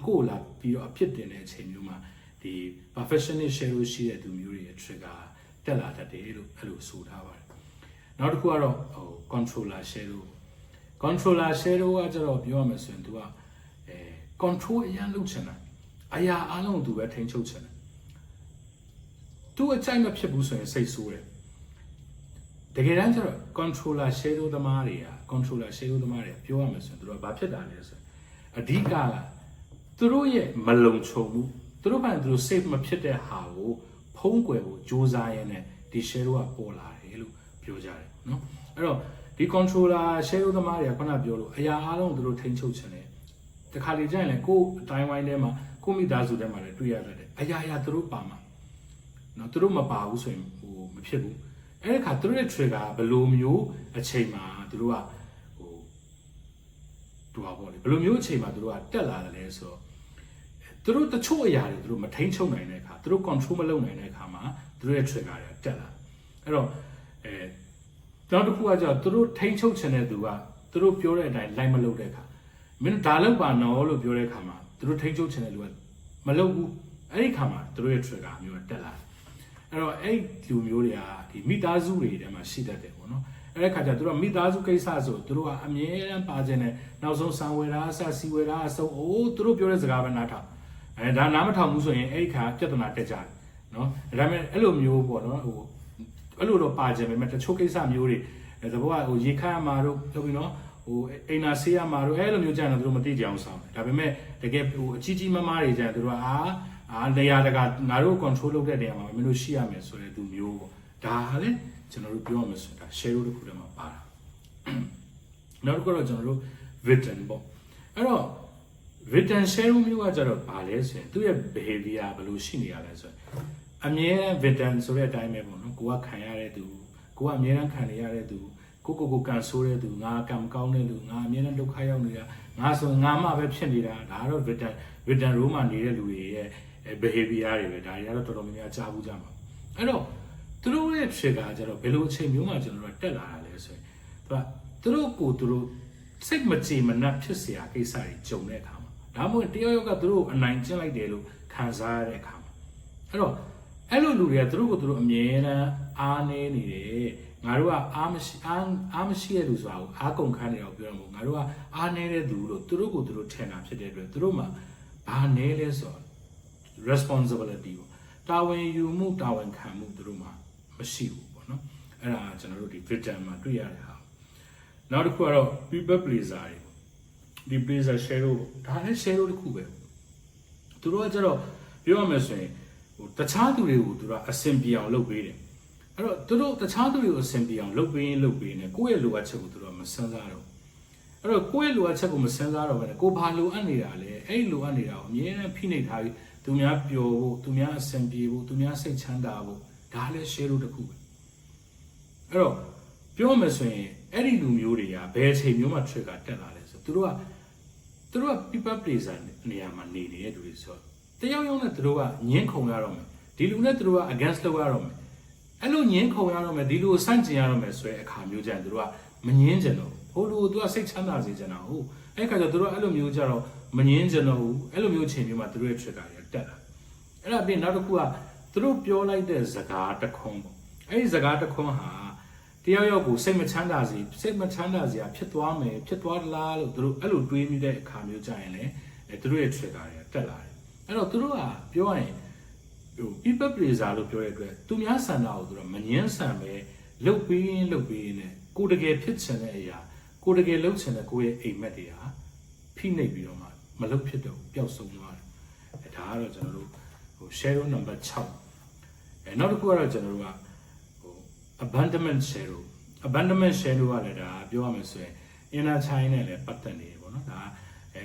ကိုလာပြီးတော့အဖြစ်တင်တဲ့အချိန်မျိုးမှာဒီ perfectionist share ရှိတဲ့သူမျိုးတွေရဲ့ trigger တက်လာတတ်တယ်လို့အဲ့လိုဆိုထားပါတယ်နောက်တစ်ခုကတော့controller share controller share ကကျတော့ပြောရမယ်ဆိုရင် तू ကcontrol အရင်လုပ်ချင်တာအရာအလုံး तू ပဲထိန်းချုပ်ချင်တယ် तू အကြိုက်မဖြစ်ဘူးဆိုရင်စိတ်ဆိုးတယ်တကယ်တမ်းကျတော့ controller share သမားတွေကပြောရမယ်ဆိုရင် तू ကဘာဖြစ်တာလဲဆိုရင် အဓိကသူတို့ရဲ့မလုံခြုံမှုသူတို့ဘာသူတို့ safe မဖြစ်တဲ့ဟာကိုဖုံးကွယ်ဖို့စူးစမ်းရင်းနဲ့ဒီ share ကပေါ်လာတယ်လို့ပြောကြတယ်နော်အဲ့တော့ဒီ controller share သမားတွေကခုနပြောလို့အရာအားလုံးသူတို့ထိန်းချုပ်ချင်တယ်တခါလေကြာရင်လည်းကိုယ်အတိုင်းဝိုင်းထဲမှာကိုမိသားစုထဲမှာလည်းတွေ့ရတဲ့အရာသူတို့ပါမှာနော်သူတို့မပါဘူးဆိုရင်ဟိုမဖြစ်ဘူးအဲ့ဒီခါသူတို့ရဲ့ trigger ဘယ်လိုမျိုးအချိန်မှာသူတို့ကဟိုတူပါပေါ့လေဘယ်လိုမျိုးအချိန်မှာသူတို့ကတက်လာတယ်လဲဆိုတော့သူတို့တချို့အရာတွေသူတို့မထိန်းချုပ်နိုင်တဲ့အခါသူတို့ control မလုပ်နိုင်တဲ့အခါမှာသူတို့ရဲ့ trigger တွေတက်လာအဲ့တော့နောက်တစ်ခုကကျတော့သူတို့ထိန်းချုပ်ချင်တဲ့သူကသူတို့ပြောတဲ့အတိုင်းလိုက်မလုပ်တဲ့အခါမင်းဒါလောက်ပါနော်လို့ပြောတဲ့အခါမှာသူတို့ထိန်းချုပ်ချင်တဲ့လူကမလုပ်ဘူးအဲ့ဒီခါမှာသူတို့ရဲ့ trigger မျိုးတက်လာအဲ့တော့အဲ့လူမျိုးတွေကဒီမိသားစုတွေထဲမှာရှိတတ်တယ်ပေါ့နော်အဲ့ဒီခါကျသူတို့ကမိသားစုကိစ္စဆိုသူတို့ကအမြဲတမ်းပါခြင်းနဲ့နောက်ဆုံးဆံဝယ်တာအဆက်စီဝယ်တာအစုံအိုးသူတို့ပြောတဲ့စကားပဲနားထောင်ဒါနားမထောင်ဘူးဆိုရင်အဲ့ဒီခါပြဿနာတက်ကြတယ်နော်ဒါပေမဲ့အဲ့လိုမျိုးပေါ့နော်ဟိုအဲ့လိုတော့ပါခြင်းပဲတချို့ကိစ္စမျိုးတွေသဘောကဟိုရေခမ်းမှာတို့လုပ်ပြီးနော်ဟိုအိမ်နာဆေးရမှာတို့အဲ့လိုမျိုးကြရင်သူတို့မသိကြအောင်ဆောင်တယ်ဒါပေမဲ့တကယ်ဟိုအကြီးကြီးမားမားတွေကြရင်သူတို့နေရာတကာငါတို့ control လုပ်တဲ့နေရာမှာမင်းတို့ရှိရမယ်ဆိုတဲ့သူမျိုးပေါ့ဒါလည်းကျွန်တော်တို့ပြောရမယ်ဆိုတာ share တစ်ခုတည်းမှာပါတာနောက်တစ်ခုတော့ကျွန်တော်တို့ written ပေါ့အဲ့တော့ written share မျိုးကကြတော့ဘာလဲဆိုရင်သူ့ရဲ့ behavior ဘယ်လိုရှိနေရလဲဆိုရင်အမြဲတမ်း written ဆိုတဲ့အတိုင်းပဲပေါ့နော်ကိုကခံရတဲ့သူကိုကအမြဲတမ်းခံနေရတဲ့သူကိုကန်ဆိုးတဲ့သူငါကံကောင်းတဲ့လူငါအမြဲတမ်းဒုက္ခရောက်နေတာငါဆိုငါမှပဲဖြစ်နေတာဒါကတော့ written role မှာနေတဲ့လူတွေရဲ့ behavior တွေပဲဒါတွေကတော့တော်တော်များများကြားဘူးကြမှာအဲ့တော့သူတို့ရဲ့ trigger ကြတော့ဘယ်လိုအချိန်မျိုးမှာကျွန်တော်တို့တက်လာတာလဲဆိုရင်သူတို့စိတ်မကြည်မနှက်ဖြစ်เสียကိစ္စတွေကြုံတဲ့အခါမှာဒါမှမဟုတ်တယောက်ကသူတို့အနိုင်ကျင့်လိုက်တယ်လို့ခံစားရတဲ့အခါမှာအဲ့တော့အဲ့လိုလူတွေကသူတို့အမြဲတမ်းအားနေနေတယ်ငါတို့ကအားမရှိတဲ့လူဆိုတာကိုအားကုန်ခန်းနေတော့ပြောရမို့ငါတို့ကအားနေတဲ့သူလို့သူတို့ထင်တာဖြစ်တဲ့အတွက်သူတို့မှာဘာနေလဲဆိုတော့ responsibility ပေါ့တာဝန်ယူမှုတာဝန်ခံမှုသူတို့မှာမရှိဘူးပေါ့နော်အဲ့ဒါကျွန်တော်တို့ဒီ written မှာတွေ့ရတဲ့ဟာနောက်တစ်ခုကတော့ people pleaser တွေဒီ pleaser share ဒါလည်း share တစ်ခုပဲသူတို့ကကျတော့ပြောရမယ်ဆိုရင်ဟိုတခြားသူတွေကိုသူကအဆင်ပြေအောင်လုပ်ပေးတယ်အဲ့တော့သူတို့တခြားသူတွေကိုအဆင်ပြေအောင်လုပ်ပေးနေကိုယ့်ရဲ့လိုအပ်ချက်ကိုသူတို့ကမစမ်းစားတော့အဲ့တော့ကိုယ့်ရဲ့လိုအပ်ချက်ကိုမစမ်းစားတော့ဘဲနဲ့ကိုဘာလိုအပ်နေတာလဲအဲ့လိုအပ်နေတာကိုအမြဲတမ်းဖိနှိပ်ထားပြီးသူများပျော်ဖို့သူများအဆင်ပြေဖို့သူများစိတ်ချမ်းသာဖို့ဒါလည်း share တစ်ခုပဲအဲ့တော့ပြောမယ်ဆိုရင်အဲ့ဒီလူမျိုးတွေကဘယ်အချိန်မျိုးမှာ trigger တက်လာလဲဆိုသူတို့က people pleaser နေရာမှာနေနေတဲ့သူတွေဆိုတယောက်နဲ့သူတို့ကညှင်းခုန်ရတော့မယ်ဒီလူနဲ့သူတို့က against လုပ်ရတော့မယ်အဲ့လိုညှင်းခုန်ရတော့မယ်ဒီလူကိုစန့်ကျင်ရတော့မယ်ဆိုတဲ့အခါမျိုးကျရင်သူတို့ကမငင်းကြတော့ဟိုလူကိုသူကစိတ်ချမ်းသာစေချင်တာဟုတ်အဲ့ခါကျသူတို့အဲ့လိုမျိုးကြတော့မငင်းကြတော့ဘူးအဲ့လိုမျိုးချိန်မျိုးမှာသူတို့ရဲ့ trigger တွေတက်လာအဲ့ဒါပြီးနောက်တစ်ခုကသူတို့ပြောလိုက်တဲ့စကားတစ်ခွန်းပေါ့အဲ့ဒီစကားတစ်ခွန်းဟာတယောက်ကိုစိတ်မချမ်းသာစေဖြစ်သွားမယ်ဖြစ်သွားလားလို့သူတို့အဲ့လိုတွေးမိတဲ့အခါမျိုးကြရင်လည်းသူတို့ရဲ့ trigger တွေတက်လာတယ်အဲ့တော့သူတို့ကပြောရရင်ဟို people pleaser လို့ပြောတဲ့အတွက်သူများဆန္ဒကိုသူတို့မငင်းဆန်ပဲလှုပ်ပြီးနဲ့ကိုတကယ်ဖြစ်ချင်တဲ့အရာကိုတကယ်လုပ်ချင်တဲ့ကိုရဲ့အိမ်မက်တွေဟာဖိနှိပ်ပြီးတော့မှမလုပ်ဖြစ်တော့ပျောက်ဆုံးသွားတယ်ဒါကတော့ကျွန်တော်တို့ဟို share number 6နောက်တစ်ခုကတော့ကျွန်တော်တို့ကabandonment share ကလည်းဒါပြောရမယ်ဆိုရင် inner child နဲ့လည်းပတ်သက်နေတယ်ပေါ့နော်ဒါ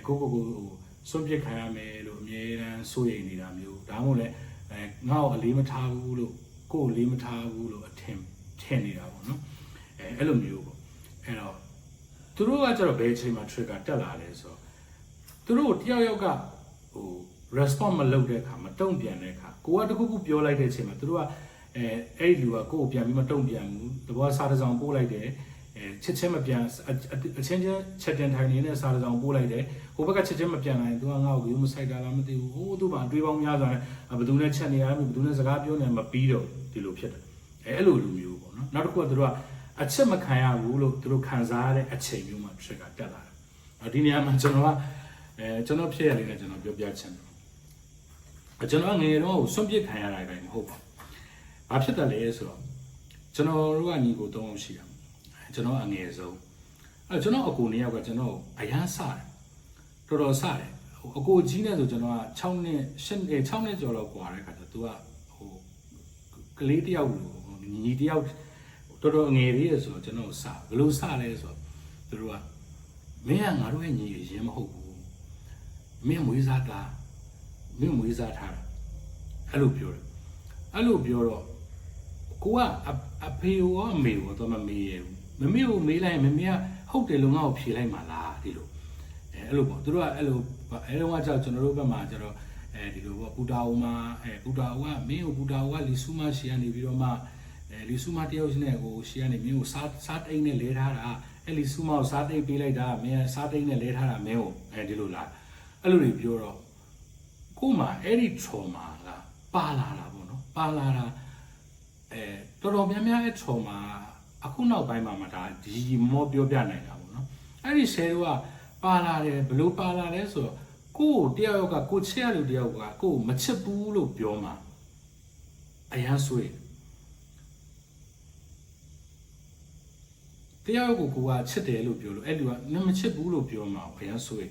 ကိုဟိုစွန့်ပစ်ခံရမယ်လို့အမြဲတမ်းစိုးရိမ်နေတာမျိုးဒါမှမဟုတ်လည်းငါ့ကိုအလေးမထားဘူးလို့ကိုယ်အလေးမထားဘူးလို့အထင်နေတာပေါ့နော်အဲ့လိုမျိုးပေါ့အဲ့တော့သူတို့ကကျတော့ဘယ်အချိန်မှာ trigger တက်လာလဲဆိုတော့သူတို့တယောက်ကဟို response မလုပ်တဲ့အခါမတုံ့ပြန်တဲ့အခါကိုကတခုခုပြောလိုက်တဲ့အချိန်မှာသူတို့ကအဲ့ဒီလူကကိုယ်ကိုပြန်ပြီးမတုံ့ပြန်ဘူးတဘောစားတစ်စောင်ပို့လိုက်တယ်ချက်ချင်းမပြန်အချင်းချင်းချက်တင်ထိုင်နေတဲ့စားတစ်စောင်ပို့လိုက်တယ်ဟိုဘက်ကချက်ချင်းမပြန်နိုင်သူကငါ့ကိုမဆိုင်တာလားမသိဘူးဟိုသူ့မှာအတွေးပေါင်းများစွာနဲ့ဘယ်သူနဲ့ချက်နေရမလဲဘယ်သူနဲ့စကားပြောနေမပြီးတော့ဒီလိုဖြစ်တယ်အဲ့လိုလူမျိုးပေါ့နော်နောက်တစ်ခုကသူတို့ကအချက်မခံရဘူးလို့သူတို့ခံစားရတဲ့အချိန်မျိုးမှာ trigger တက်လာတယ်ဒီနေရာမှာကျွန်တော်ဖြစ်ရလေးနဲ့ကျွန်တော်ပြောပြချင်တယ်ကျွန်တော်ငယ်တော့စွန့်ပစ်ခံရတာတိုင်းမဟုတ်ပါဘာဖြစ်တယ်လဲဆိုတော့ကျွန်တော်တို့ကညီကို3ယောက်ရှိတာကျွန်တော်အငယ်ဆုံးကျွန်တော်အကူ2ယောက်ကကျွန်တော်အရန်စတယ် တော်တော်စတယ်အကိုကြီးနဲ့ဆိုကျွန်တော်က6နှစ်6နှစ်ကျော်လောက်กว่าတဲ့ခါကျသူကဟိုကလေးတယောက်ညီတယောက်တော်တော်ငယ်လေးရဆိုကျွန်တော်စဘလို့စလဲဆိုသူတို့ကမင်းကငါတို့ရဲ့ညီရင်းမဟုတ်ဘူးမင်းမွေးစားတာမင်းမွေးစားထားတာအဲ့လိုပြောတယ်အဲ့လိုပြောတော့ကိုကအဖေရောအမေရောတော့မမေးရဘူးမမေကိုမေးလိုက်မမေကဟုတ်တယ်လို့ငါ့ကိုဖြေလိုက်မှာလားဒီလိုအဲ့လိုပေါ့သူတို့ကအဲ့လိုကကြောက်ကျွန်တော်တို့ဘက်မှာကျတော့ဒီလိုပေါ့ပူတာဦးမှာပူတာဦးကမင်းကိုပူတာဦးကလီဆူမရှီကနေပြီးတော့မှလီဆူမတယောက်နဲ့ကိုရှီကနေမင်းကိုစားတိတ်နဲ့လဲထားတာအဲ့လီဆူမကိုစားတိတ်ပေးလိုက်တာမင်းစားတိတ်နဲ့လဲထားတာမင်းကိုဒီလိုလားအဲ့လိုတွေပြောတော့ကိုမှအဲ့ဒီ trauma ကပါလာတာပေါ့နော်ပါလာတာတော်တော်များများအဲ့ trauma အခုနောက်ပိုင်းမှာဒါဒီမောပြောပြနိုင်တာပေါ့နော်အဲ့ဒီ share ကပါလာတယ်ဘလို့ပါလာလဲဆိုတော့ကိုတယောက်ကကိုချစ်ရလို့တယောက်ကကိုမချစ်ဘူးလို့ပြောမှာအရန်ဆွေးတယောက်ကိုကချစ်တယ်လို့ပြောလို့အဲ့လူကမချစ်ဘူးလို့ပြောမှာအရန်ဆွေး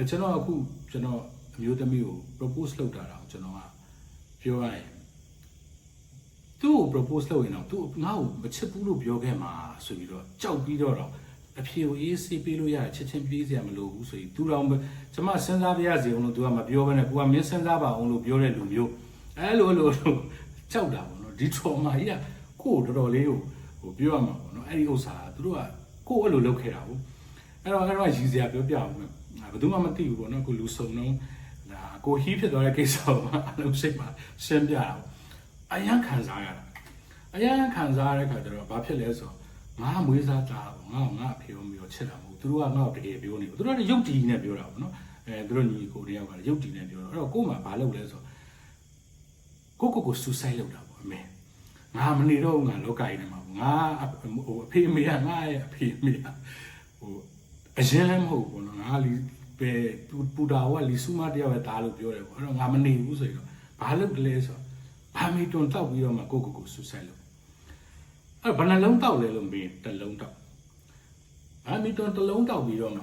ကျွန်တော်အခုကျွန်တော်အမျိုးသမီးကို propose လုပ်တာတော့ကျွန်တော်ကပြောရရင်သူ့ကို propose လုပ်ရင်တော့သူငါ့ကိုမချစ်ဘူးလို့ပြောခဲ့မှာဆိုပြီးတော့ကြောက်ပြီးတော့အဖေကိုအေးဆေးပေးလို့ရချစ်ချင်းပြေးစရာမလိုဘူးဆိုပြီးသူတော်ကျွန်မစဉ်းစားပြရစီအောင်လို့သူကမပြောဘဲနဲ့ကိုကမင်းစဉ်းစားပါအောင်လို့ပြောတဲ့လူမျိုးအဲ့လိုကြောက်တာပေါ့နော်ဒီ trauma ကြီးကကိုယ်တော်တော်လေးကိုပြောရမှာပေါ့နော်အဲ့ဒီဥစ္စာသူတို့ကကိုယ်အဲ့လိုလုပ်ခဲ့တာပေါ့အဲ့တော့ရည်စရာပြောပြအောင်ဘယ်သူမှမသိဘူးပေါ့နော်ကိုလူစုံတော့ဒါကိုဟီးဖြစ်သွားတဲ့ကိစ္စကိုအလုံးစိတ်မှာရှင်းပြတာပေါ့အယံခံစားရတာအယံခံစားရတဲ့ခါကျတော့ဘာဖြစ်လဲဆိုတော့ငါမွေးစားတာပေါ့ငါအဖေရောမျိုးချစ်တာမဟုတ်သူတို့ကငါ့ကိုတကယ်ပြောနေဘူးသူတို့ကရုပ်တည်နဲ့ပြောတာပေါ့နော်သူတို့ညီကိုတယောက်ကရုပ်တည်နဲ့ပြောတော့အဲ့တော့ကို့မှာဘာလုပ်လဲဆိုတော့ကို suicide လုပ်တာပေါ့အမေငါမနေတော့ငါလောကကြီးထဲမှာပေါ့ငါဟိုအဖေအမေကငါရဲ့အဖေအမေကဟိုအရင်လည်းမဟုတ်ဘူးပေါ့နော်ငါလီပဲပူတာကလီဆူမတယောက်ရဲ့သားလို့ပြောတယ်ပေါ့အဲ့တော့ငါမနေဘူးဆိုတော့ဘာလုပ်လဲဆိုတော့ဘာမီတွန်တောက်ပြီးတော့မှကို suicide လုပ်အဲ့ဘယ်နှလုံးတောက်လဲလို့မေးတစ်လုံးတောက်ဘာမီတွန်တစ်လုံးတောက်ပြီးတော့မှ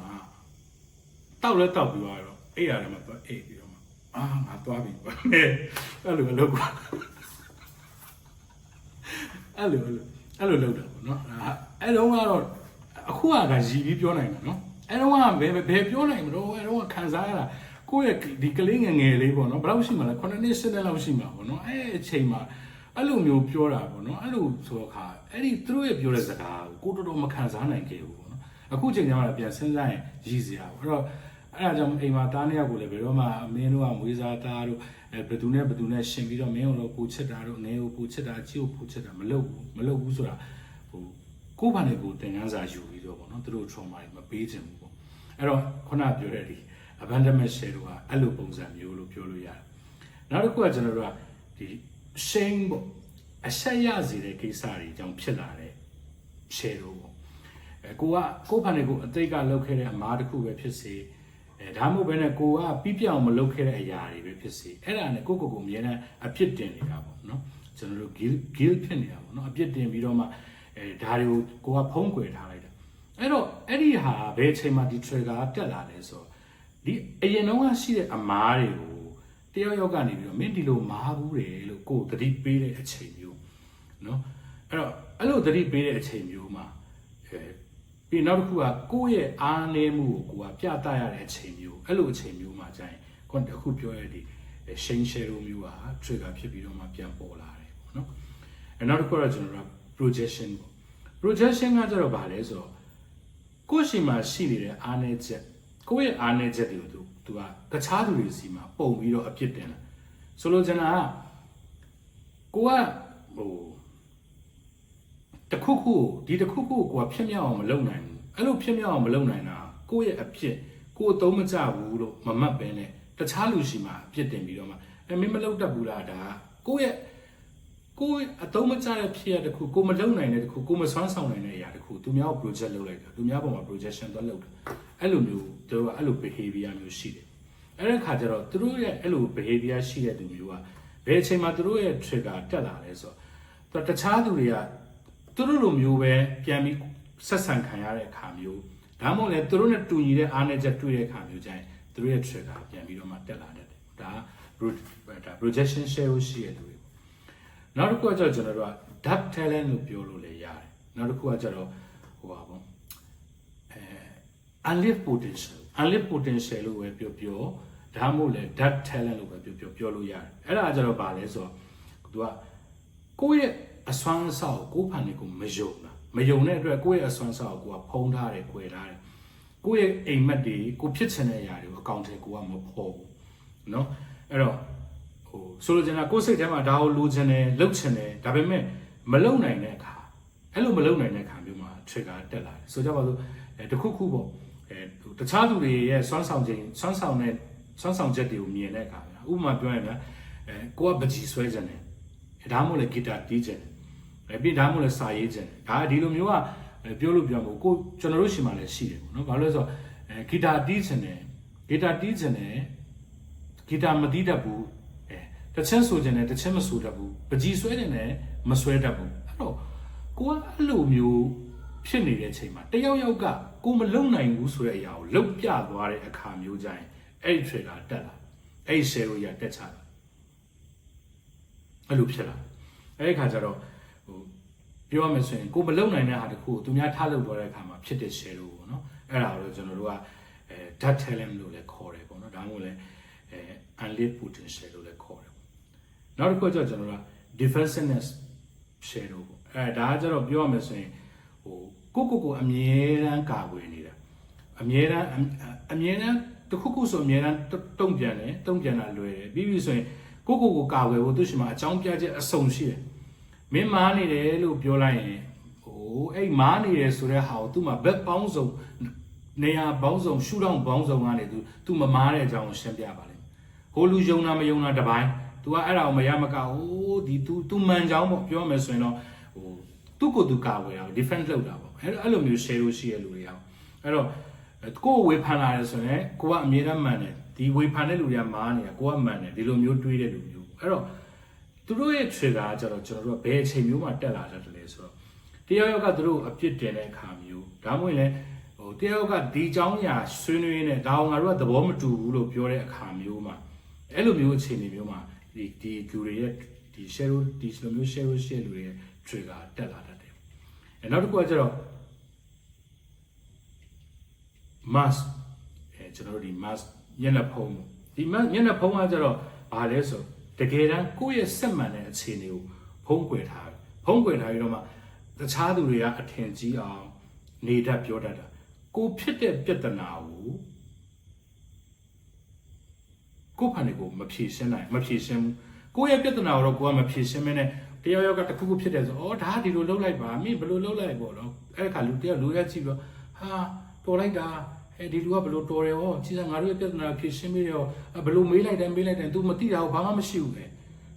တောက်လဲတောက်ပြီးတော့အဲ့ရတယ်မှာတော့အဲ့ပြီးတော့မှငါသွားပြီပေါ့အဲ့လိုလုပ်ကွာအဲ့လိုလုပ်တာပေါ့နော်အဲ့တော့ကတော့အခုကရည်ပြီးပြောနိုင်မှာနော်အဲ့တော့ကဘယ်ပြောနိုင်မလို့အဲ့တော့ခံစားရတာကိုယ့်ရဲ့ဒီကလေးငယ်လေးပေါ့နော်ဘယ်လောက်ရှိမှလဲ9နှစ်10နှစ်လောက်ရှိမှာပေါ့နော်အဲ့အချိန်မှာအဲ့လိုမျိုးပြောတာပေါ့နော်အဲ့လိုဆိုတော့ခါအဲ့ဒီသူတို့ရဲ့ပြောတဲ့စကားကိုတော်တော်မခံစားနိုင်ခဲ့ဘူးပေါ့နော်အခုချိန်ကျမှလည်းပြန်စဉ်းစားရင်ရည်စရာပေါ့အဲ့တော့အဲ့ဒါကြောင့်အိမ်မှာတားနှစ်ယောက်ကိုလည်းဘယ်တော့မှမင်းတို့ကမွေးစားတာတို့ဘယ်သူနဲ့ရှင်ပြီးတော့မင်းတို့ကိုချစ်တာတို့ငယ်ကိုချစ်တာချစ်ကိုချစ်တာမလုပ်ဘူးဆိုတာဟိုကိုယ့်ဘာနဲ့ကိုယ်သင်ခန်းစာယူပြီးတော့ပေါ့နော်သူတို့ trauma တွေမပေးချင်ဘူးပေါ့အဲ့တော့ခုနပြောတဲ့ဒီ abandonment share တို့ကအဲ့လိုပုံစံမျိုးလို့ပြောလို့ရတယ်နောက်တစ်ခုကကျွန်တော်တို့ကဒီ shame ပေါ့အဆက်ရစေတဲ့ကိစ္စတွေအကြောင်းဖြစ်လာတဲ့ share တို့ပေါ့ကိုယ့်ဘာနဲ့ကိုယ်အတိတ်ကလုပ်ခဲ့တဲ့အမားတစ်ခုပဲဖြစ်စေဒါမှမဟုတ်ဘဲနဲ့ကိုကပြီးပြောင်းမလုပ်ခဲ့တဲ့အရာတွေပဲဖြစ်စေအဲ့ဒါနဲ့ကိုအမြဲတမ်းအပြစ်တင်နေတာပေါ့နော်ကျွန်တော်တို့ guilt ဖြစ်နေတာပေါ့နော်အပြစ်တင်ပြီးတော့မှဒါတွေကိုကဖုံးကွယ်ထားလိုက်တာအဲ့တော့အဲ့ဒီဟာဘယ်အချိန်မှာဒီ trigger တက်လာလဲဆိုတော့ဒီအရင်တော့ရှိတဲ့အမားတွေကိုတယောက်ကနေပြီးတော့မင်းဒီလိုမားဘူးတယ်လို့ကိုယ်သတိပေးတဲ့အချိန်မျိုးနော်အဲ့တော့အဲ့လိုသတိပေးတဲ့အချိန်မျိုးမှာပြီးနောက်တစ်ခုကကိုယ့်ရဲ့အားနည်းမှုကိုကိုယ်ကပြသရတဲ့အချိန်မျိုးအဲ့လိုအချိန်မျိုးမှာကျရင်အခုပြောရတဲ့ shame share မျိုးက trigger ဖြစ်ပြီးတော့မှပြန်ပေါ်လာတယ်ပေါ့နော်အဲ့နောက်တစ်ခုကကျွန်တော်တို့ projection ပေါ့ projection ကကျတော့ဗာလဲဆိုတော့ကိုယ့်ရှိမှရှိနေတဲ့အားနည်းချက်ကိုယ့်ရဲ့အားနည်းချက်တွေကိုသူကတခြားသူတွေစီမှာပုံပြီးတော့အပြစ်တင်တာဆိုလိုချင်တာကကိုကဟိုတခုခုကိုကဖြစ်မြောက်အောင်မလုပ်နိုင်ဘူးအဲ့လိုဖြစ်မြောက်အောင်မလုပ်နိုင်တာကိုယ့်ရဲ့အဖြစ်ကိုယ်အသုံးမကျဘူးလို့မမှတ်ပဲနဲ့တခြားလူရှိမှအပြစ်တင်ပြီးတော့မှမင်းမလုပ်တတ်ဘူးလားဒါကိုယ့်အသုံးမကျတဲ့ဖြစ်ရတခုကိုမလုပ်နိုင်တဲ့တခုကိုမစွမ်းဆောင်နိုင်တဲ့အရာတခုသူများကို project လုပ်လိုက်တာသူများပေါ်မှာ projection သွားလုပ်တာအဲ့လိုမျိုးတို့ကအဲ့လို behavior မျိုးရှိတယ်အဲ့ဒီခါကျတော့သူတို့ရဲ့အဲ့လို behavior ရှိတဲ့သူမျိုးကဘယ်အချိန်မှာသူတို့ရဲ့ trigger တက်လာလဲဆိုတော့တခြားသူတွေကသူတို့လိုမျိုးပဲပြန်ပြီးဆက်ဆံခံရတဲ့အခါမျိုး ဒါမှမဟုတ်လေသူတို့နဲ့တူညီတဲ့အားနဲ့ချက်တွေ့တဲ့အခါမျိုးကျရင်သူတို့ရဲ့ trigger ပြန်ပြီးတော့မှတက်လာတတ်တယ်ဒါ projection share ရှိရတဲ့လူတွေနောက်တစ်ခုကကျတော့ကျွန်တော်တို့က dark talent လို့ပြောလို့လည်းရတယ်နောက်တစ်ခုကကျတော့ဟိုပါပေါ့unlit potential လို့ပဲပြောဒါမှမဟုတ်လေ dark talent လို့ပဲပြောလို့ရတယ်အဲ့ဒါကျတော့ဗာလဲဆိုတော့သူကကိုယ့်ရဲ့အစွမ်းအစကိုဖန်နေကိုမယုံတဲ့အတွက်ကိုယ့်ရဲ့အစွမ်းအစကိုကဖုံးထားတယ်၊ခွဲထားတယ်ကိုယ့်ရဲ့အိမ်မက်တွေကိုဖြစ်ချင်တဲ့အရာတွေကိုအကောင့်ထဲကိုကမဖော်ဘူးเนาะအဲ့တော့ဟိုဆိုလိုချင်တာကိုယ့်စိတ်ထဲမှာဒါကိုလိုချင်တယ်လုပ်ချင်တယ်ဒါပေမဲ့မလုပ်နိုင်တဲ့အခါအဲ့လိုမလုပ်နိုင်တဲ့အခါမျိုးမှာ trigger တက်လာတယ်ဆိုကြပါစို့တခုခုပေါ့တခြားသူတွေရဲ့စွမ်းဆောင်ချက်တွေကိုမြင်တဲ့အခါဥပမာပြောရင်ဗျာကိုကပကြီးဆွဲချင်တယ်ဒါမှမဟုတ်လေဂီတာတီးချင်တယ်ပြီးဒါမှမဟုတ်လေစာရေးချင်တယ်ဒါဒီလိုမျိုးကပြောလို့ပြောမို့ကိုကျွန်တော်တို့ရှင်မှာလည်းရှိတယ်ပေါ့နော်ဘာလို့လဲဆိုတော့ဂီတာတီးချင်တယ်ဂီတာမတီးတတ်ဘူးတချင်းဆိုချင်တယ်တချင်းမဆိုတတ်ဘူးပကြီးဆွဲချင်တယ်မဆွဲတတ်ဘူးအဲ့တော့ကိုကအဲ့လိုမျိုးဖြစ်နေတဲ့အချိန်မှာတယောက်ကကိုမလုံနိုင်ဘူးဆိုတဲ့အရာကိုလုံပြသွားတဲ့အခါမျိုးကြရင်အဲ့ဒီ trigger တက်လာအဲ့ဒီ share ကိုရတက်ချလာအဲ့လိုဖြစ်လာအဲ့ဒီခါကျတော့ဟိုပြောရမယ်ဆိုရင်ကိုမလုံနိုင်တဲ့ဟာတခုကိုသူများထားလုပ်သွားတဲ့အခါမှာဖြစ်တဲ့ share ကိုပေါ့နော်အဲ့ဒါကိုကျွန်တော်တို့ကdark talent လို့လည်းခေါ်တယ်ပေါ့နော်ဒါမှမဟုတ်လည်းunlit potential လို့လည်းခေါ်တယ်နောက်တစ်ခုကျတော့ကျွန်တော်တို့က defensiveness share ပေါ့ဒါကကျတော့ပြောရမယ်ဆိုရင်ဟိုကိုအမြဲတမ်းကာကွယ်နေတာအမြဲတမ်းတခုခုဆိုအမြဲတမ်းတုံ့ပြန်တာလွယ်တယ်ပြီးဆိုရင်ကိုကာကွယ်ဖို့သူရှိမှာအကြောင်းပြချက်အစုံရှိတယ်မင်းမားနေတယ်လို့ပြောလိုက်ရင်ဟိုအဲ့မားနေတယ်ဆိုတဲ့ဟာကိုသူ့မှာဘက်ပေါင်းစုံနေရာပေါင်းစုံရှုထောင့်ပေါင်းစုံကနေသူမမားတဲ့အကြောင်းကိုရှင်းပြပါလိမ့်ဟိုလူယုံတာမယုံတာတပိုင်း तू ကအဲ့ဒါကိုမရမကဟိုဒီ तू မှန်ကြောင်းပေါ့ပြောမယ်ဆိုရင်တော့ဟိုသူ့ကိုသူကာကွယ်တာ defense လုပ်တာပေါ့အဲ့လိုမျိုး share လို့ရှိရလူတွေအောင်အဲ့တော့ကိုယ်ဝေဖန်လာတယ်ဆိုရင်ကိုကအမြဲတမ်းမှန်တယ်ဒီဝေဖန်တဲ့လူတွေကမားနေတာကိုကမှန်တယ်ဒီလိုမျိုးတွေးတဲ့လူမျိုးအဲ့တော့သူတို့ရဲ့ trigger ကကျတော့ကျွန်တော်တို့ကဘယ်အချိန်မျိုးမှတက်လာတတ်တယ်ဆိုတော့တယောက်ကသူတို့အပြစ်တင်တဲ့အခါမျိုးဒါမှမဟုတ်လည်းဟိုတယောက်ကဒီအကြောင်းအရာဆွေးနွေးနေဒါအောင်ငါတို့ကသဘောမတူဘူးလို့ပြောတဲ့အခါမျိုးမှာအဲ့လိုမျိုးအခြေအနေမျိုးမှာဒီလူတွေရဲ့ဒီ share လိုမျိုး share လူတွေရဲ့ trigger တက်လာတတ်တယ်အဲ့နောက်တစ်ခုကကျတော့ mask ကျွန်တော်တို့ဒီ mask ညနေဖုံးဒီ mask ညနေဖုံးကကျတော့ဘာလဲဆိုတကယ်တမ်းကိုယ့်ရဲ့စက်မှန်တဲ့အခြေအနေကိုဖုံးကွယ်ထားပြီးတော့မှတခြားသူတွေကအထင်ကြီးအောင်နေတတ်ပြောတတ်တာကိုဖြစ်တဲ့ပြဿနာကိုကိုဖန်တွေကိုမဖြေရှင်းဘူးကိုယ့်ရဲ့ပြဿနာကိုတော့ကိုကမဖြေရှင်းမနဲ့တယောက်ကတခုခုဖြစ်တယ်ဆိုဒါဒီလိုလုပ်လိုက်ပါမင်းဘယ်လိုလုပ်လိုက်ပေါ့နော်အဲ့ခါလူတယောက်လိုရကြည့်ပြီးတော့ဟာတော်လိုက်တာဒီလူကဘယ်လိုတော်တယ်ဟောကြည့်စမ်းငါတို့ရဲ့ပြဿနာဖြေရှင်းပြီးတော့ဘယ်လိုမေးလိုက်တယ် तू မသိတာကိုဘာမှမရှိဘူးပဲ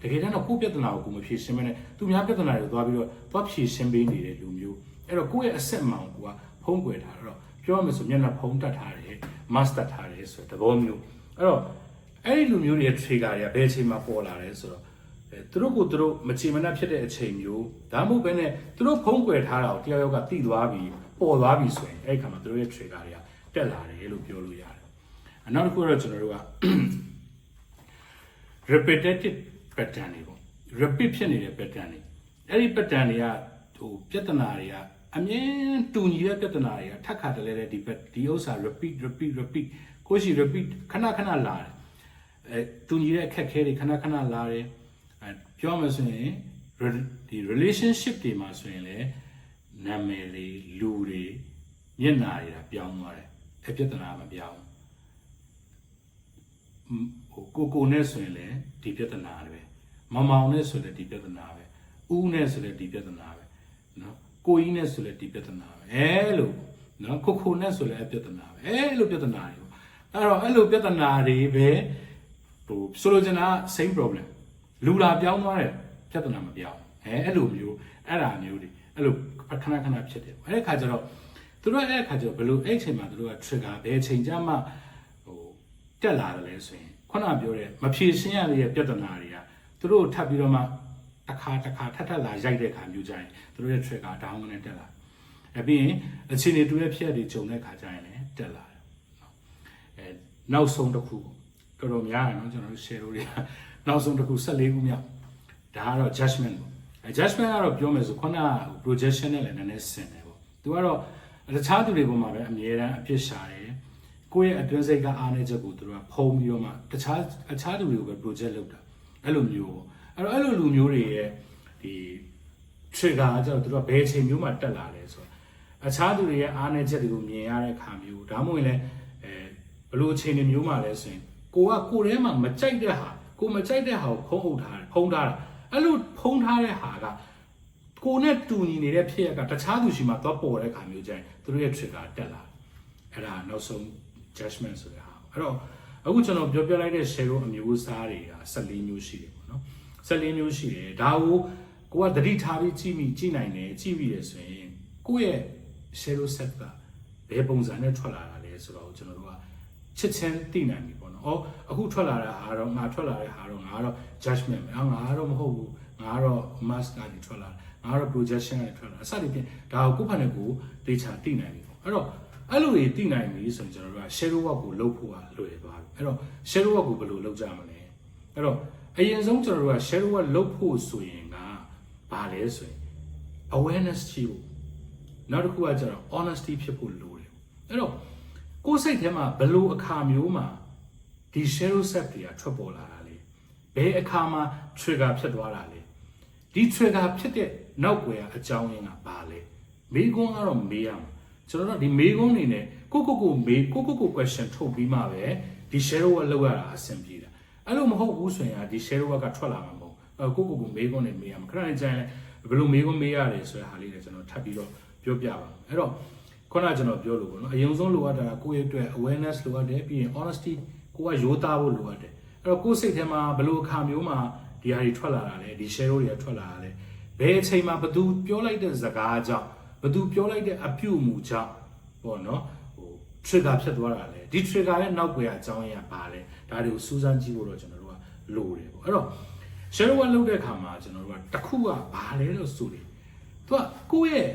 တကယ်တမ်းတော့ကိုယ့်ပြဿနာကိုကိုမဖြေရှင်းမနဲ့သူများပြဿနာတွေကိုသွားပြီးတော့သွားဖြေရှင်းပေးနေတဲ့လူမျိုးအဲ့တော့ကိုယ့်ရဲ့အဆက်မှန်ကိုကဖုံးကွယ်ထားတော့ပြောရမယ်ဆိုမျက်နှာဖုံးတတ်ထားတယ် master ထားတယ်ဆိုတဲ့သဘောမျိုးအဲ့တော့အဲ့ဒီလူမျိုးတွေရဲ့ trigger တွေကဘယ်အချိန်မှာပေါ်လာလဲဆိုတော့သူတို့မချေမနှက်ဖြစ်တဲ့အချိန်မျိုးဒါမှမဟုတ်ဘဲနဲ့သူတို့ဖုံးကွယ်ထားတာကိုတယောက်ကသိသွားပြီးပေါ်သွားပြီဆိုရင်အဲ့ဒီခါမှာသူတို့ရဲ့ trigger တွေကတက်လာတယ်လို့ပြောလို့ရတယ်။နောက်တစ်ခုတော့ကျွန်တော်တို့က repetitive pattern တွေပေါ့ repeat ဖြစ်နေတဲ့ pattern တွေအဲ့ဒီ pattern တွေကဟိုပြဿနာတွေကအမြဲတူညီတဲ့ပြဿနာတွေကထပ်ခါတလဲတဲ့ဒီဥစ္စာ repeat ကိုရှိ repeat ခဏလာတယ်တူညီတဲ့အခက်အခဲတွေခဏလာတယ်ပြောမှဆိုရင်ဒီ relationship တွေမှာဆိုရင်လည်းနာမည်တွေလူတွေမျက်နှာတွေကပြောင်းသွားတယ်အပြဿနာမပြောင်းဟိုကိုနဲ့ဆိုရင်လည်းဒီပြဿနာပဲမောင်နဲ့ဆိုလည်းဒီပြဿနာပဲဦးနဲ့ဆိုလည်းဒီပြဿနာပဲနော်ကိုကြီးနဲ့ဆိုလည်းဒီပြဿနာပဲအဲလိုနော်ခိုနဲ့ဆိုလည်းအပြဿနာပဲအဲလိုပြဿနာတွေအဲ့တော့အဲ့လိုပြဿနာတွေပဲဟိုဆိုလိုချင်တာ same problem လူလာပြောင်းသွားတယ်ပြဿနာမပြောင်းအဲ့လိုမျိုးအဲ့ဒါမျိုးတွေအဲ့လိုခဏဖြစ်တယ်အဲ့ဒီခါကျတော့သူတို့အဲ့အခါကျတော့ဘယ်လိုအဲ့ချိန်မှာသူတို့က trigger ဘယ်ချိန်ကျမှဟိုတက်လာတယ်လဲဆိုရင်ခုနပြောတဲ့မဖြေရှင်းရတဲ့ပြဿနာတွေကသူတို့ထပ်ပြီးတော့မှတစ်ခါထပ်လာရိုက်တဲ့အခါမျိုးကြရင်သူတို့ရဲ့ trigger down နဲ့တက်လာ ပြီးရင်အခြေအနေတူတဲ့ဖြစ်ရတွေဂျုံတဲ့ခါကျရင်လည်းတက်လာတယ်နောက်ဆုံးတစ်ခုတော်တော်များတယ်နော်ကျွန်တော်တို့ share လို့ရနောက်ဆုံးတစ်ခု14ခုမြောက်ဒါကတော့ judgment ပေါ့judgment ကတော့ပြောမယ်ဆိုခုနက projection နဲ့လည်းနည်းနည်းဆင်တယ်ပေါ့သူကတော့တခြားသူတွေပေါ်မှာပဲအမြဲတမ်းအပြစ်ရှာတယ်ကိုယ့်ရဲ့အတွင်းစိတ်ကအားနေချက်ကိုသူတို့ကဖုံးပြီးတော့မှတခြားသူတွေကိုပဲ project လုပ်တာအဲ့လိုမျိုးပေါ့အဲ့လိုလူမျိုးတွေရဲ့ဒီ trigger ကကျတော့သူတို့ကဘယ်အချိန်မျိုးမှာတက်လာလဲဆိုတော့အခြားသူတွေရဲ့အားနေချက်တွေကိုမြင်ရတဲ့အခါမျိုးဒါမှမဟုတ်လည်းဘလို့အချိန်တွေမျိုးမှာလဲဆိုရင်ကိုထဲမှာမကြိုက်တဲ့ဟာကိုမကြိုက်တဲ့ဟာကိုဖုံးထားတာအဲ့လိုဖုံးထားတဲ့ဟာကကိုနဲ့တူညီနေတဲ့ဖြစ်ရကတခြားသူရှိမှသွားပေါ်တဲ့အခါမျိုးကျရင်သူတို့ရဲ့ trigger တက်လာအဲ့ဒါနောက်ဆုံး judgment ဆိုတဲ့ဟာအဲ့တော့အခုကျွန်တော်ပြောပြလိုက်တဲ့ share အမျိုးအစားတွေက14မျိုးရှိတယ်ပေါ့နော်14မျိုးရှိတယ်ဒါကိုကသတိထားပြီးကြည့်နိုင်တယ်ကြည့်ပြီးရဆိုရင်ကိုယ့်ရဲ့ share set ကဘယ်ပုံစံနဲ့ထွက်လာတာလဲဆိုတော့ကျွန်တော်တို့ကချက်ချင်းသိနိုင်ပြီပေါ့နော်အခုထွက်လာတဲ့ဟာတော့ငါထွက်လာတဲ့ဟာတော့ငါတော့ judgment ပဲငါတော့မဟုတ်ဘူးငါတော့ mask ကနေထွက်လာငါတော့ projection ကနေထွက်လာအစဒီဖြင့်ဒါကိုကိုယ့်ဖာနဲ့ကိုယ်ဒေချာသိနိုင်ပြီပေါ့အဲ့တော့အဲ့လိုတွေသိနိုင်ပြီဆိုရင်ကျွန်တော်တို့က share work ကိုလုပ်ဖို့ကလွယ်သွားပြီအဲ့တော့ share work ကိုဘယ်လိုလုပ်ကြမလဲအဲ့တော့အရင်ဆုံးကျွန်တော်တို့က share work လုပ်ဖို့ဆိုရင်ကဘာလဲဆိုရင် awareness ရှိဖို့နောက်တစ်ခုကကျတော့ honesty ဖြစ်ဖို့လိုတယ်အဲ့တော့ကိုယ်စိတ်ထဲမှာဘယ်လိုအခါမျိုးမှာဒီ share set တွေကထွက်ပေါ်လာတာလဲဘယ်အခါမှာ trigger ဖြစ်သွားတာလဲဒီ trigger ဖြစ်တဲ့နောက်ွယ်အကြောင်းရင်းကဘာလဲမေးခွန်းကတော့မေးရမှာကျွန်တော်တို့ဒီမေးခွန်းနေနဲ့ကိုမေးကို question ထုတ်ပြီးမှပဲဒီ share work လောက်ရတာအဆင်ပြေတာအဲ့လိုမဟုတ်ဘူးဆိုရင်ဒီ share work ကထွက်လာမှာမဟုတ်ကိုမေးခွန်းနေမေးရမှာခဏနေကြရင်ဘယ်လိုမေးခွန်းမေးရတယ်ဆိုတဲ့ဟာလေးတွေကျွန်တော်ထပ်ပြီးတော့ပြောပြပါမယ်အဲ့တော့ခုနကကျွန်တော်ပြောလို့ပေါ့နော်အရင်ဆုံးလိုအပ်တာကကိုယ့်ရဲ့အတွက် awareness လိုအပ်တယ်ပြီးရင် honesty ကိုကရိုးသားဖို့လိုအပ်တယ်အဲ့တော့ကိုယ်စိတ်ထဲမှာဘယ်လိုအခါမျိုးမှာဒီဟာတွေထွက်လာတာလဲဒီ share တွေကထွက်လာတာလဲဘယ်အချိန်မှာဘသူပြောလိုက်တဲ့စကားကြောင့်ဘသူပြောလိုက်တဲ့အပြုအမူကြောင့်ပေါ့နော်trigger ဖြစ်သွားတာလဲဒီ trigger ရဲ့နောက်ွယ်အကြောင်းရင်းကဘာလဲဒါတွေကိုစူးစမ်းကြည့်ဖို့တော့ကျွန်တော်တို့ကလိုတယ်ပေါ့အဲ့တော့ share work လုပ်တဲ့အခါမှာကျွန်တော်တို့ကတစ်ခုကဘာလဲလို့ဆိုတယ်သူကကိုယ့်ရဲ့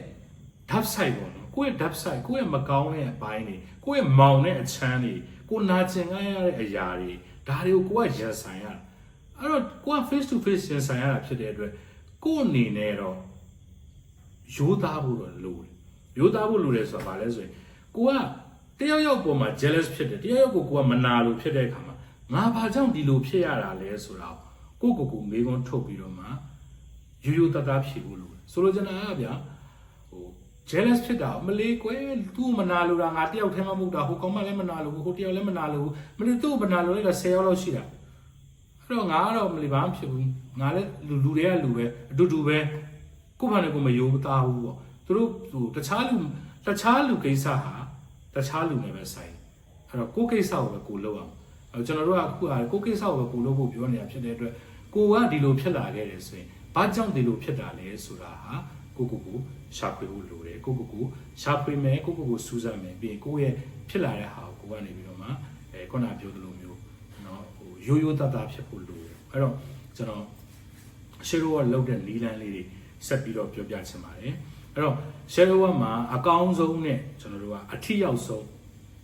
dark side ပေါ့နော်ကိုယ့်ရဲ့ dark side ကိုယ့်ရဲ့မကောင်းတဲ့အပိုင်းတွေကိုယ့်ရဲ့မောင်တဲ့အချမ်းတွေကိုနာကျင်ရတဲ့အရာတွေဒါတွေကိုကိုယ်ကရင်ဆိုင်ရတာအဲ့တော့ကိုက face to face ရင်ဆိုင်ရတာဖြစ်တဲ့အတွက်ကိုယ်အနေနဲ့တော့ရိုးသားဖို့တော့လိုတယ်ရိုးသားဖို့လိုတယ်ဆိုတာဘာလဲဆိုရင်ကိုကတယောက်ပေါ်မှာ jealous ဖြစ်တယ်တယောက်ကိုကမနာလို့ဖြစ်တဲ့အခါမှာငါဘာကြောင့်ဒီလိုဖြစ်ရတာလဲဆိုတာကိုမေးခွန်းထုတ်ပြီးတော့မှရိုးသားသားဖြေဖို့လိုတယ်ဆိုလိုချင်တာကဗျာjealous ဖြစ်တာမလေးကွယ်သူ့မနာလို့တာငါတယောက်ထဲမှမဟုတ်တာဟိုကောင်မလည်းမနာလို့ဟိုတယောက်လည်းမနာလို့မလေးသူ့မနာလို့လည်း10ယောက်လောက်ရှိတာအဲ့တော့ငါကတော့မလေးဘာမှဖြစ်ဘူးငါလည်းလူတွေကလူပဲအတူတူပဲကိုယ့်ဘာနဲ့ကိုယ်မယိုးသားဘူးပေါ့သူတို့တခြားလူကိစ္စဟာတခြားလူနဲ့ပဲဆိုင်အဲ့တော့ကိုယ့်ကိစ္စကိုပဲကိုလုပ်အောင်ကျွန်တော်တို့ကအခုကိုယ့်ကိစ္စကိုပဲကိုလုပ်ဖို့ပြောနေတာဖြစ်တဲ့အတွက်ကိုကဒီလိုဖြစ်လာခဲ့တယ်ဆိုရင်ဘာကြောင့်ဒီလိုဖြစ်တာလဲဆိုတာဟာကိုရှာဖွေဖို့လိုတယ်ကိုရှာဖွေမယ်ကိုစူးစမ်းမယ်ပြီးရင်ကိုယ့်ရဲ့ဖြစ်လာတဲ့ဟာကိုကနေပြီးတော့မှခုနပြောသလိုမျိုးเนาะရိုးသားသားဖြစ်ဖို့လိုတယ်အဲ့တော့ကျွန်တော်ရှယ်ရိုးကလောက်တဲ့နီလန်းလေးတွေဆက်ပြီးတော့ပြောပြချင်ပါတယ်အဲ့တော့ရှယ်ရိုးမှာအကောင်းဆုံးနဲ့ကျွန်တော်တို့ကအထီရောက်ဆုံး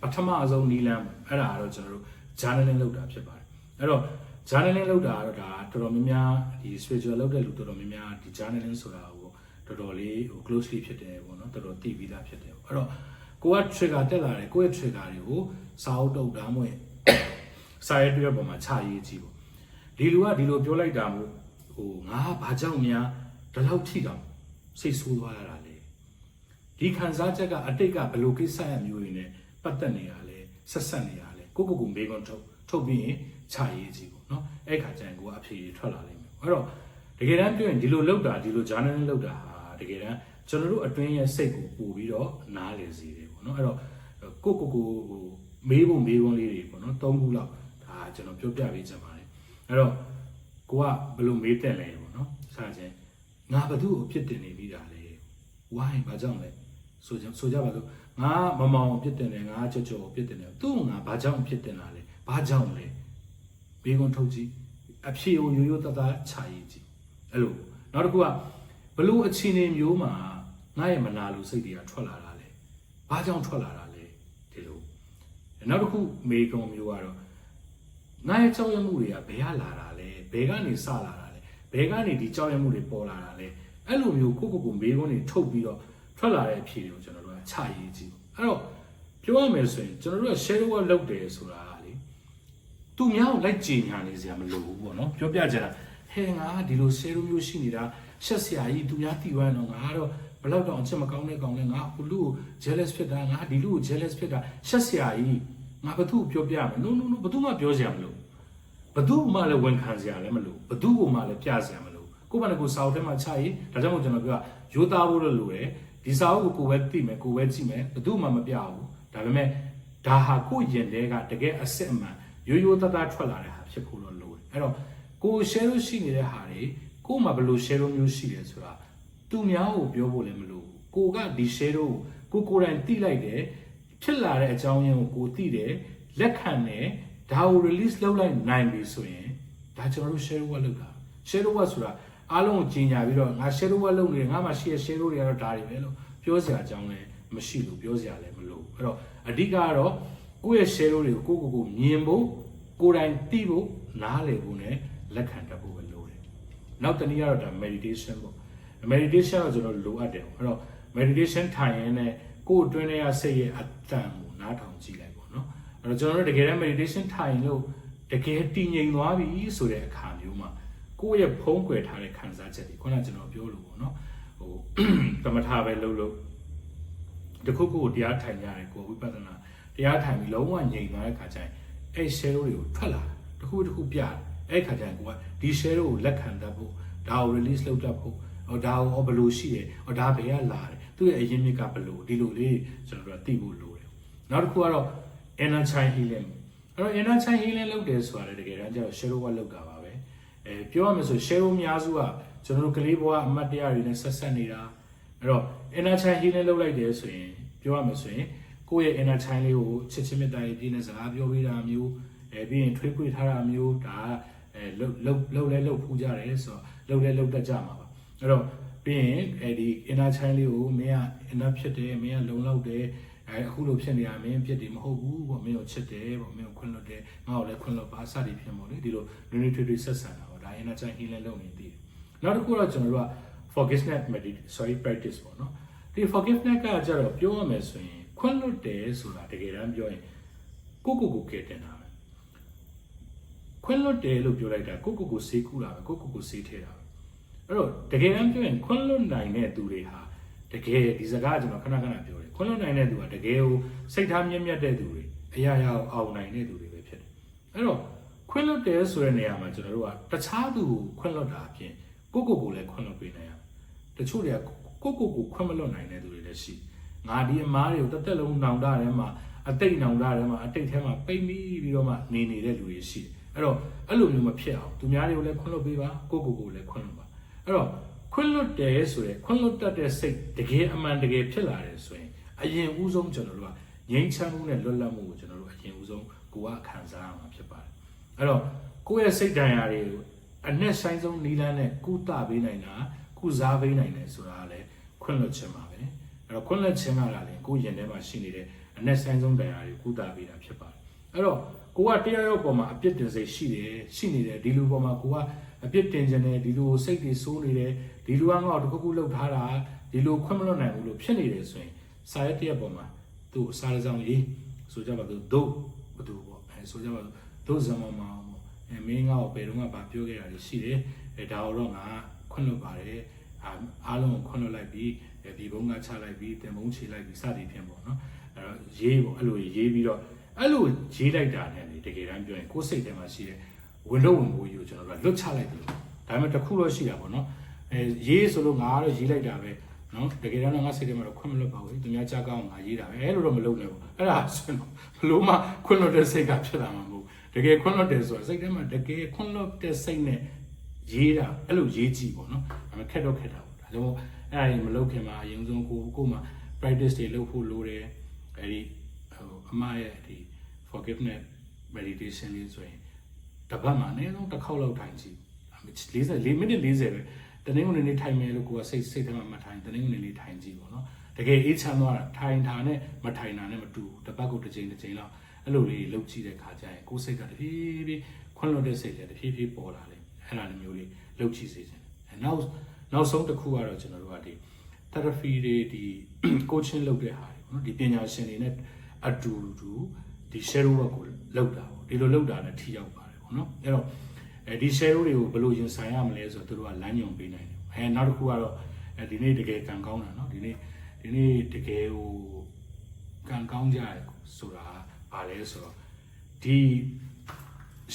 ပထမအဆုံးနီလန်းအဲ့ဒါကတော့ကျွန်တော်တို့ journaling လုပ်တာဖြစ်ပါတယ်အဲ့တော့ journaling လုပ်တာကတော့ဒါတော်တော်များများဒီ spiritual လုပ်တဲ့လူတော်တော်များများဒီ journaling ဆိုတာကိုတော်တော်လေးclosely ဖြစ်တယ်ပေါ့နော်တော်တော်သိပြီးသားဖြစ်တယ်အဲ့တော့ကိုက trigger တက်လာတယ်ကိုယ့်ရဲ့ trigger တွေကိုစာအုပ်တုပ်ဒါမှမဟုတ်စာရေးတွဲပေါ်မှာချရေးကြည့်ပေါ့ဒီလူကဒီလိုပြောလိုက်တာမို့ငါဘာကြောင့်များဒီလောက်ထိတောင်စိတ်ဆိုးသွားရတာလဲဒီခံစားချက်ကအတိတ်ကဘယ်လိုကိစ္စရမျိုးတွေနဲ့ပတ်သက်နေရလဲဆက်ဆက်နေရလဲကိုမေးခွန်းထုတ်ပြီးရင်ချရေးကြည့်ပေါ့နော်အဲ့ခါကျရင်ကိုကအဖြေထွက်လာလိမ့်မယ်အဲ့တော့တကယ်တမ်းပြောရင်ဒီလိုလောက်တာဒီလို journaling လောက်တာဟာတကယ်တမ်းကျွန်တော်တို့အတွင်းရဲ့စိတ်ကိုပို့ပြီးတော့နားလည်စေတယ်ပေါ့နော်အဲ့တော့ကိုမေးခွန်းလေးတွေပေါ့နော်3ခုလောက်ဒါကျွန်တော်ပြောပြပေးချင်ပါတယ်အဲ့တော့ကိုကဘယ်လိုမေးတက်လဲပေါ့နော်စချင်းငါဘသူ့ကိုဖြစ်တင်နေပြီးတာလဲဝိုင်းဘာကြောင့်လဲဆိုကြပါလို့ငါမမောင်ဖြစ်တင်တယ်ငါကြော်ဖြစ်တင်တယ်သူ့ငါဘာကြောင့်ဖြစ်တင်တာလဲဘာကြောင့်လဲမေးခွန်းထုတ်ကြည့်အဖြေကိုရိုးသားသားခြာရည်ကြည့်အဲ့လိုနောက်တစ်ခုကဘလို့အခြေအနေမျိုးမှာင ရဲ့မနာလိုစိတ်တွေကထွက်လာတာလေဘာကြောင့်ထွက်လာတာလဲဒီလိုနောက်တစ်ခုမေကွန်မျိုးကတော့ငါရဲ့ကြောက်ရွံ့မှုတွေကဘယ်ကလာတာလဲဘယ်ကနေစလာတာလဲဘယ်ကနေဒီကြောက်ရွံ့မှုတွေပေါ်လာတာလဲအဲ့လိုမျိုးကိုမေကွန်တွေထုတ်ပြီးတော့ထွက်လာတဲ့အဖြေတွေကိုကျွန်တော်တို့ကချရေးကြည့်အဲ့တော့ပြောရမယ်ဆိုရင်ကျွန်တော်တို့က share work လုပ်တယ်ဆိုတာလေသူများကိုလိုက်ကြင်ညာနေစရာမလိုဘူးပေါ့နော်ပြောပြကြတာဟဲငါဒီလို share မျိုးရှိနေတာရှက်စရာကြီးသူများတီးဝမ်းတော့ငါကတော့ဘလောက်တော့အချက်မကောင်းတဲ့ကောင်လဲငါဟိုလူကို jealous ဖြစ်တာငါဒီလူကို jealous ဖြစ်တာရှက်စရာကြီးငါဘသူ့ပြောပြမယ် no ဘသူမှပြောစရာမလိုဘသူမှလည်းဝန်ခံစရာလည်းမလိုဘသူ့ကိုမှလည်းပြစရာမလိုကိုယ့်ဘာနဲ့ကိုယ်စာအုပ်ထဲမှာချရေးဒါကြောင့်မို့ကျွန်တော်ပြောရိုးသားဖို့လို့လိုတယ်ဒီစာအုပ်ကိုကိုယ်ပဲသိမယ်ကိုယ်ပဲကြည့်မယ်ဘသူမှမပြဘူးဒါပေမဲ့ဒါဟာကိုယ့်ရင်ထဲကတကယ်အစစ်အမှန်ရိုးသားသားထွက်လာတဲ့ဟာဖြစ်ဖို့လို့လိုတယ်အဲ့တော့ကိုယ် share လို့ရှိနေတဲ့ဟာတွေကိုယ်မှဘယ်လို share လို့မျိုးရှိတယ်ဆိုတာသူများကိုပြောဖို့လည်းမလိုဘူးကိုကဒီ share ကိုကိုယ်တိုင်သိလိုက်တယ်ဖြစ်လာတဲ့အကြောင်းရင်းကိုကိုသိတယ်လက်ခံတယ်ဒါကို release လုပ်လိုက်နိုင်ပြီဆိုရင်ဒါကျွန်တော်တို့ share work လုပ်တာ share work ဆိုတာအားလုံးကိုကြီးညာပြီးတော့ငါ share work လုပ်နေတယ်ငါမှရှိရ share တွေကတော့ဒါတွေပဲလို့ပြောစရာအကြောင်းလည်းမရှိလို့ပြောစရာလည်းမလိုအဲ့တော့အဓိကကတော့ကိုယ့်ရဲ့ share တွေကိုကိုမြင်ဖို့ကိုယ်တိုင်သိဖို့နားလည်ဖို့နဲ့လက်ခံတတ်ဖို့ပဲလိုတယ်နောက်တစ်နည်းကတော့ဒါ meditation ပေါ့ meditation တော့ကျွန်တော်လိုအပ်တယ်အဲ့တော့ meditation ထိုင်ရင်းနဲ့ကိုယ်အတွင်းထဲကစိတ်ရဲ့အတန်ကိုနားထောင်ကြည့်လိုက်ပေါ့နော်အဲ့တော့ကျွန်တော်တို့တကယ်တမ်း meditation ထိုင်လို့တကယ်တည်ငြိမ်သွားပြီဆိုတဲ့အခါမျိုးမှာကိုယ့်ရဲ့ဖုံးကွယ်ထားတဲ့ခံစားချက်တွေခုနကကျွန်တော်ပြောလို့ပေါ့နော်ဟိုကမ္မထာပဲလုပ်လို့တခုခုတရားထိုင်ကြတယ်ကိုဝိပဿနာတရားထိုင်ပြီးလုံးဝငြိမ်သွားတဲ့အခါကျရင်အဲ့ share တွေကိုထွက်လာတခုပြတယ်အဲ့ခါကျရင်ကိုကဒီ share ကိုလက်ခံတတ်ဖို့ဒါကို release လုပ်တတ်ဖို့ဟောဒါကိုဘယ်လိုရှိတယ်ဟောဒါဘယ်ကလာတယ်သူ့ရဲ့အရင်းမြစ်ကဘယ်လိုဒီလိုလေးကျွန်တော်တို့သိဖို့လိုတယ်နောက်တစ်ခုကတော့ inner child healing အဲ့တော့ inner child healing လုပ်တယ်ဆိုတာလေတကယ်တမ်းကျတော့ share work လုပ်တာပါပဲပြောရမယ်ဆို share အများစုကကျွန်တော်တို့ကလေးဘဝအမတ်တရားတွေနဲ့ဆက်ဆက်နေတာအဲ့တော့ inner child healing လုပ်လိုက်တယ်ဆိုရင်ပြောရမယ်ဆိုရင်ကိုယ့်ရဲ့ inner child လေးကိုချစ်ချင်းမြတ်တာရေးပြည့်နေစကားပြောပေးတာမျိုးပြီးရင်ထွေးပွေထားတာမျိုးဒါလှုပ်ဖူးကြတယ်ဆိုတော့လှုပ်တတ်ကြမှာပါအဲ့တော့ပြီးရင်ဒီ inner child လေးကိုမင်းက inner ဖြစ်တယ်မင်းကလုံလောက်တယ်အခုလိုဖြစ်နေရမင်းဖြစ်တယ်မဟုတ်ဘူးပေါ့မင်းကိုချစ်တယ်ပေါ့မင်းကိုခွင့်လွတ်တယ်ငါ့ကိုလည်းခွင့်လွတ်ပါစသည်ဖြစ်မို့လေဒီလိုနည်းနည်းထွေးဆက်ဆံတာပေါ့ဒါ inner child healing လုပ်နေတည်နောက်တစ်ခုတော့ကျွန်တော်တို့က forgiveness practice ပေါ့နော်ဒီ forgiveness ကကြတော့ပြောရမယ်ဆိုရင်ခွင့်လွတ်တယ်ဆိုတာတကယ်တမ်းပြောရင်ကိုကဲတင်တာပဲခွင့်လွတ်တယ်လို့ပြောလိုက်တာကိုစေးကူးတာပဲကိုစေးထဲတာပဲအဲ့တော့တကယ်တမ်းပြောရင်ခွင့်လွတ်နိုင်တဲ့သူတွေဟာတကယ်ဒီစကားကျွန်တော်ခဏပြောတယ်ခွင့်လွတ်နိုင်တဲ့သူကတကယ်ကိုစိတ်ထားမြတ်တဲ့သူတွေအရာရာကိုအောင်နိုင်တဲ့သူတွေပဲဖြစ်တယ်အဲ့တော့ခွင့်လွတ်တယ်ဆိုတဲ့နေရာမှာကျွန်တော်တို့ကတခြားသူကိုခွင့်လွတ်တာအပြင်ကိုလည်းခွင့်လွတ်ပေးနိုင်ရတချို့တွေကကိုခွင့်မလွတ်နိုင်တဲ့သူတွေလည်းရှိငါဒီအမားတွေကိုတက်လုံးနောင်တထဲမှာအတိတ်နောင်တထဲမှာအတိတ်ထဲမှာပိတ်ပြီးတော့မှနေတဲ့လူတွေရှိတယ်အဲ့တော့အဲ့လိုမျိုးမဖြစ်အောင်သူများတွေကိုလည်းခွင့်လွတ်ပေးပါကိုလည်းခွင့်လွတ်ပါအဲ့တော့ခွင့်လွတ်တယ်ဆိုရင်ခွင့်လွတ်တတ်တဲ့စိတ်တကယ်အမှန်တကယ်ဖြစ်လာတယ်ဆိုရင်အရင်ဦးဆုံးကျွန်တော်တို့ကငြိမ်းချမ်းမှုနဲ့လွတ်လပ်မှုကိုကျွန်တော်တို့အရင်ဦးဆုံးကိုယ်ကခံစားရမှာဖြစ်ပါတယ်အဲ့တော့ကိုယ့်ရဲ့စိတ်ဓာတ်ရာတွေကိုအနဲ့ဆိုင်ဆုံးနီးလန်းနဲ့ကုသပေးနိုင်တာကုစားပေးနိုင်တယ်ဆိုတာကလည်းခွင့်လွတ်ခြင်းပါပဲအဲ့တော့ခွင့်လွတ်ခြင်းကလည်းကိုယ့်ရင်ထဲမှာရှိနေတဲ့အနဲ့ဆိုင်ဆုံးတရားတွေကုသပေးတာဖြစ်ပါတယ်အဲ့တော့ကိုကတရားရောက်ပေါ်မှာအပြစ်တင်စိတ်ရှိနေတယ်ဒီလူပေါ်မှာကိုကအပြစ်တင်ခြင်းနဲ့ဒီလူကိုစိတ်တွေစိုးနေတယ်ဒီလူကငါ့ကိုတခုလှုပ်ထားတာဒီလိုခွင့်မလွတ်နိုင်ဘူးလို့ဖြစ်နေတယ်ဆိုရင်စာရက်တရက်ပေါ်မှာသူ့စာရဆောင်ရေးဆိုကြပါစို့ဒုဘသူပေါ့ဆိုကြပါစို့ဒုဇမမောင်ပေါ့မင်းငါ့ကိုဘယ်တော့မှဗာပြောခဲ့တာရှိတယ်ဒါတော့ငါခွင့်လွတ်ပါတယ်အားလုံးကိုခွင့်လွတ်လိုက်ပြီးဒီဘုံကချလိုက်ပြီးတင်ဘုံချေလိုက်ပြီးစသည်ဖြင့်ပေါ့နော်အဲ့တော့ရေးပေါ့အဲ့လိုရေးပြီးတော့အဲ့လိုရေးလိုက်တာနဲ့တကယ်တမ်းပြောရင်ကိုယ်စိတ်ထဲမှာရှိတဲ့ဝင်လို့ဝင်ဖို့ယူကျွန်တော်တို့လွတ်ချလိုက်တယ်ဒါပေမဲ့တစ်ခုတော့ရှိတာပေါ့နော်ရေးဆိုလို့ငါကတော့ရေးလိုက်တာပဲနော်တကယ်တမ်းငါစိတ်ထဲမှာတော့ခွင့်မလွတ်ပါဘူးသူများကြားကောင်းငါရေးတာပဲအဲ့လိုတော့မလုပ်နိုင်ဘူးအဲ့ဒါဆိုတော့ဘလို့မှခွင့်လွတ်တဲ့စိတ်ကဖြစ်လာမှာမဟုတ်တကယ်ခွင့်လွတ်တယ်ဆိုတာစိတ်ထဲမှာတကယ်ခွင့်လွတ်တဲ့စိတ်နဲ့ရေးတာအဲ့လိုရေးကြည့်ပေါ့နော်ဒါပေမဲ့ခက်တာပေါ့ဒါကြောင့်အဲ့ဒါကြီးမလုပ်ခင်မှာအရင်ဆုံးကိုမှ practice တွေလုပ်ဖို့လိုတယ်အဲ့ဒီအမရဲ့ဒီ forgiveness meditation လေးဆိုရင်တပတ်မှာအနည်းဆုံးတစ်ခေါက်လောက်ထိုင်ကြည့်40 4မိနစ်40ပဲ တနင်္ဂနွေနေ့ထိုင်မယ်လို့ကိုကစိတ်ထဲမှာမှတ်ထားရင်တနင်္ဂနွေနေ့ထိုင်ကြည့်ပေါ့နော်တကယ်အေးချမ်းသွားတာထိုင်တာနဲ့မထိုင်တာနဲ့မတူဘူးတစ်ပတ်ကိုတစ်ချိန်လောက်အဲ့လိုလေးလှုပ်ကြည့်တဲ့ခါကျရင်ကိုယ်စိတ်ကတဖြည်းဖြည်းခွန်းလွတ်တဲ့စိတ်တွေတဖြည်းဖြည်းပေါ်လာတယ်အဲ့ဒါမျိုးလေးလှုပ်ကြည့်စေချင်တယ်နောက်ဆုံးတစ်ခုကတော့ကျွန်တော်တို့ကဒီ therapy တွေဒီ coaching လုပ်တဲ့ဟာတွေပေါ့နော်ဒီပညာရှင်တွေနဲ့အတူတူဒီ shadow work ကိုလုပ်တာပေါ့ဒီလိုလုပ်တာလည်းထိရောက်ပါတယ်ပေါ့နော်အဲ့တော့ဒီ shadow တွေကိုဘယ်လိုရင်ဆိုင်ရမလဲဆိုတော့တို့ကလမ်းညွှန်ပေးနိုင်တယ်နောက်တစ်ခုကတော့ဒီနေ့တကယ်ကံကောင်းတာနော်ဒီနေ့တကယ်ဟိုကံကောင်းကြရဆိုတာဘာလဲဆိုတော့ဒီ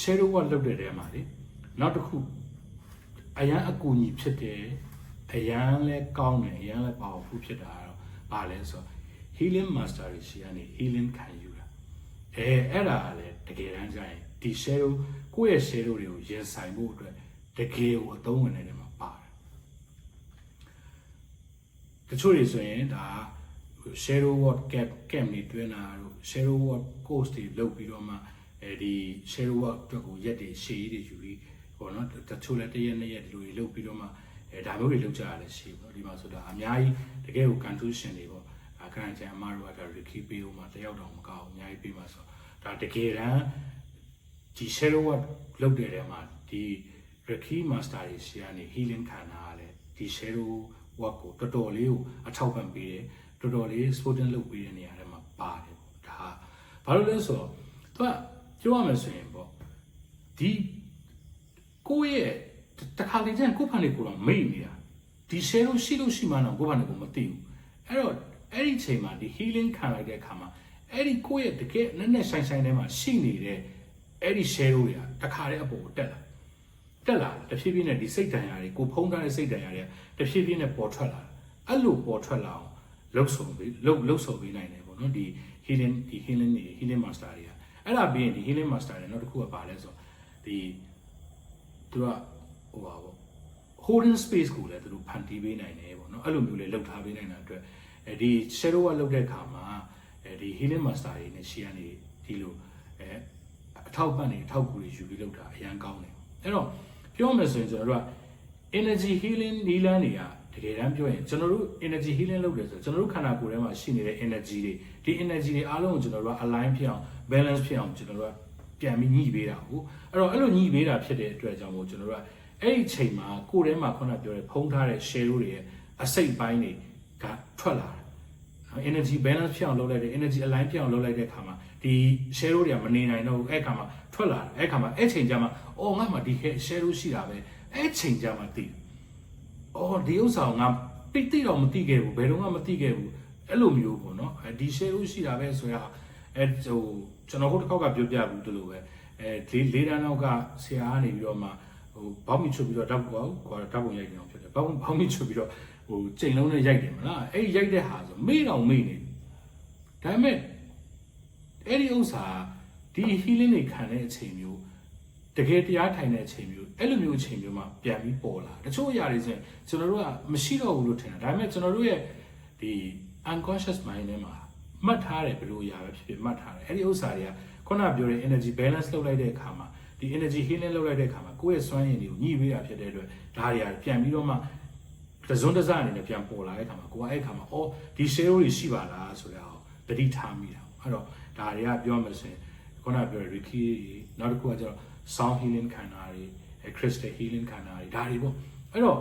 shadow work လုပ်တဲ့တဲမှာလေနောက်တစ်ခုအရန်အကူအညီဖြစ်တယ်အရန်လဲကောင်းတယ်အရန်လဲ powerful ဖြစ်တာတော့ဘာလဲဆိုတော့ healing master တွေရှိကနေ healing ခံယူတာအဲ့ဒါလည်းတကယ်တမ်းကျရင်ဒီ shadow ကိုယ့်ရဲ့ shadow တွေကိုရင်ဆိုင်ဖို့အတွက်တကယ်ကိုအသုံးဝင်နေတယ်မှာပါတယ်တချို့တွေဆိုရင်ဒါ shadow work camp တွေတွင်းတာတို့ shadow work course တွေလုပ်ပြီးတော့မှဒီ shadow work အတွက်ကိုရက်တွေရှေ့တွေယူပြီးပေါ့နော်တချို့လည်းတစ်ရက်နှစ်ရက်ဒီလိုတွေလုပ်ပြီးတော့မှဒါမျိုးတွေလုပ်ကြရတယ်ရှိပေါ့ဒီမှာဆိုတာအများကြီးတကယ်ကို contribution တွေပေါ့အခန်းကျန်အမတို့ကဒါ Ricky ပေးဦးမှာတယောက်တောင်မကောက်အများကြီးပေးမှာဆိုဒါတကယ်တမ်းဒီ shadow work လုပ်တဲ့နေရာမှာဒီ Ricky master တွေရှေ့ကနေ healing ခံတာလေဒီ shadow work ကိုတော်တော်လေးကိုအထောက်ပံ့ပေးတယ်တော်တော်လေး supporting လုပ်ပေးတဲ့နေရာတွေမှာပါတယ်ပေါ့ဒါဘာလို့လဲဆိုတော့သူကပြောရမယ်ဆိုရင်ပေါ့ဒီကိုယ့်ရဲ့တခါတည်းကျရင်ကိုယ့်ဖန်လေးကိုတော့မိတ်နေတာဒီ share လို့ရှိလို့ရှိမှတော့ကိုယ့်ဖန်လေးကိုမသိဘူးအဲ့တော့အဲ့ဒီချိန်မှာဒီ healing ခံလိုက်တဲ့အခါမှာအဲ့ဒီကိုယ့်ရဲ့တကယ်နဲ့ဆိုင်ထဲမှာရှိနေတဲ့အဲ့ဒီ share တွေကတခါတည်းအပေါ်ကိုတက်လာတဖြည်းဖြည်းနဲ့ဒီစိတ်တန်ရာတွေကိုဖုံးထားတဲ့စိတ်တန်ရာတွေတဖြည်းဖြည်းနဲ့ပေါ်ထွက်လာအဲ့လိုပေါ်ထွက်လာအောင်လှုပ်ဆောင်ပေးနိုင်တယ်ပေါ့နော်ဒီ healing master တွေကအဲ့ဒါပြီးရင်ဒီ healing master တွေနောက်တစ်ခုကပါလဲဆိုဒီသူကဟိုပါပေါ့ holding space ကိုလည်းသူတို့ဖန်တီးပေးနိုင်တယ်ပေါ့နော်အဲ့လိုမျိုးလေးလှုပ်ထားပေးနိုင်တာအတွက်ဒီ shadow work လုပ်တဲ့အခါမှာဒီ healing master တွေနဲ့ရှေ့ကနေဒီလိုအထောက်ပံ့နေအထောက်ကူတွေယူပြီးလုပ်တာအရန်ကောင်းတယ်အဲ့တော့ပြောမယ်ဆိုရင်ကျွန်တော်တို့က energy healing နည်းလမ်းတွေကတကယ်တမ်းပြောရင်ကျွန်တော်တို့ energy healing လုပ်တယ်ဆိုကျွန်တော်တို့ခန္ဓာကိုယ်ထဲမှာရှိနေတဲ့ energy တွေဒီ energy တွေအားလုံးကိုကျွန်တော်တို့က align ဖြစ်အောင် balance ဖြစ်အောင်ကျွန်တော်တို့ကပြန်ပြီးညှိပေးတာဟုတ်အဲ့တော့အဲ့လိုညှိပေးတာဖြစ်တဲ့အတွက်ကြောင့်မို့ကျွန်တော်တို့ကအဲ့ဒီချိန်မှာကိုယ်ထဲမှာခုနပြောတဲ့ဖုံးထားတဲ့ share တွေရဲ့အစိတ်ပိုင်းတွေကထွက်လာတယ် energy balance ဖြစ်အောင်လုပ်လိုက်တယ် energy align ဖြစ်အောင်လုပ်လိုက်တဲ့အခါမှာဒီ share တွေကမနေနိုင်တော့ဘူးအဲ့အခါမှာထွက်လာတယ်အဲ့အခါမှာအဲ့ချိန်ကျမှအော်ငါမှဒီ share ရှိတာပဲအဲ့ချိန်ကျမှသိအော်ဒီဥစ္စာကိုငါတိတော့မသိခဲ့ဘူးဘယ်တော့မှမသိခဲ့ဘူးအဲ့လိုမျိုးပေါ့နော်ဒီ share ရှိတာပဲဆိုရအဲ့ဟိုကျွန်တော်တို့တစ်ခေါက်ကပြောပြဘူးတလို့ပဲလေးတန်းနောက်ကဆရာကနေပြီးတော့မှဟိုဘောက်မီချုပ်ပြီးတော့ဓာတ်ပုံရိုက်နေအောင်ဖြစ်တယ်ဘောက်မီချုပ်ပြီးတော့ဟိုချိန်လုံးနဲ့ရိုက်တယ်မလားအဲ့ရိုက်တဲ့ဟာဆိုမေ့တော့မေ့နေဒါပေမဲ့အဲ့ဒီဥစ္စာဒီ healing တွေခံတဲ့အချိန်မျိုးတကယ်တရားထိုင်တဲ့အချိန်မျိုးအဲ့လိုမျိုးအချိန်မျိုးမှာပြန်ပြီးပေါ်လာတချို့အရာတွေဆိုရင်ကျွန်တော်တို့ကမရှိတော့ဘူးလို့ထင်တာဒါပေမဲ့ကျွန်တော်တို့ရဲ့ဒီ unconscious mind ထဲမှာမှတ်ထားတယ်ဘယ်လိုအရာပဲဖြစ်ဖြစ်မှတ်ထားတယ်အဲ့ဒီဥစ္စာတွေကခုနပြောတဲ့ energy balance လုပ်လိုက်တဲ့အခါမှာဒီ energy healing လုပ်လိုက်တဲ့အခါမှာကိုယ့်ရဲ့စွမ်းရည်တွေကိုညှိပေးတာဖြစ်တဲ့အတွက်ဒါတွေကပြန်ပြီးတော့မှတစုံတစအနေနဲ့ပြန်ပေါ်လာတဲ့အခါမှာကိုယ်ကအဲ့အခါမှာအော်ဒီ share တွေရှိပါလားဆိုတော့တတိထားမိတာအဲ့တော့ဒါတွေကပြောမှဆိုရင်ခုနပြောတဲ့ Reiki နောက်တစ်ခုကကျတော့ sound healing ခံတာတွေ crystal healing ခံတာတွေဒါတွေပေါ့အဲ့တော့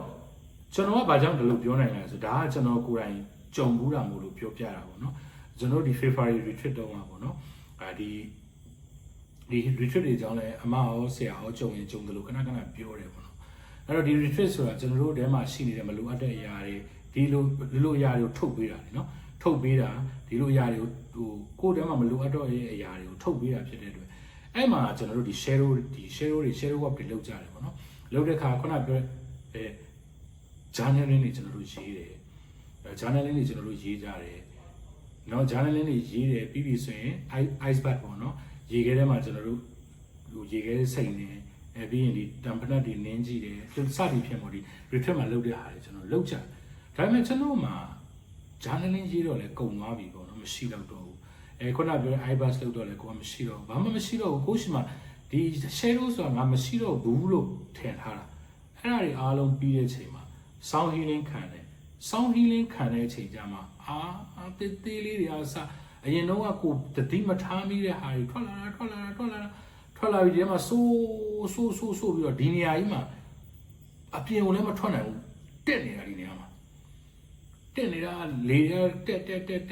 ကျွန်တော်ကဘာကြောင့်ဒီလိုပြောနိုင်လဲဆိုဒါကကျွန်တော်ကိုယ်တိုင်ကြုံဘူးတာမို့လို့ပြောပြတာပေါ့နော်ကျွန်တော်ဒီ February retreat တုန်းကပေါ့နော်ဒီ retreat တွေကြောင့်လည်းအမရောဆရာရောကြုံရင်ကြုံတယ်လို့ခဏပြောတယ်ပေါ့နော်အဲ့တော့ဒီ retreat ဆိုတာကျွန်တော်တို့ထဲမှာရှိနေတဲ့မလိုအပ်တဲ့အရာတွေဒီလိုအရာတွေကိုထုတ်ပေးတာနော်ထုတ်ပေးတာဒီလိုအရာတွေကိုဟိုကိုယ်ထဲမှာမလိုအပ်တော့တဲ့အရာတွေကိုထုတ်ပေးတာဖြစ်တဲ့အတွက်အဲ့မှာကျွန်တော်တို့ဒီ share work တွေလုပ်ကြတယ်ပေါ့နော်လုပ်တဲ့အခါခုနပြောတဲ့ journaling တွေကျွန်တော်တို့ရေးတယ် journaling တွေကျွန်တော်တို့ရေးကြတယ်နော် journaling တွေရေးတယ်ပြီးပြီဆိုရင် ice bath ပေါ့နော်ရေခဲထဲမှာကျွန်တော်တို့ဟိုရေခဲစိတ်နေပြီးရင်ဒီတံပနတ်တွေနင်းကြည့်တယ်စသည်ဖြင့်ပေါ့ဒီ retreat မှာလုပ်တဲ့ဟာတွေကျွန်တော်လုပ်ကြတယ်ဒါပေမဲ့ကျွန်တော်မှာ journaling ရေးတော့လဲကုန်သွားပြီပေါ့နော်မရှိတော့ဘူးခုနပြောတဲ့ ice bath လုပ်တော့လဲကိုကမရှိတော့ဘာမှမရှိတော့ဘူးကိုရှိမှဒီ share ဆိုတာငါမရှိတော့ဘူးလို့ထင်ထားတာအဲ့ဒါတွေအားလုံးပြီးတဲ့ချိန်မှာ sound healing ခံတယ် sound healing ခံတဲ့အချိန်ကျမှတေးသေးလေးတွေအစားအရင်တော့ကိုတတိမထားမိတဲ့ဟာတွေထွက်လာပြီးဒီမှာဆိုးပြီးတော့ဒီနေရာကြီးမှာအပြင်ကိုလည်းမထွက်နိုင်ဘူးတက်နေတာဒီနေရာမှာတက်နေတာလေတ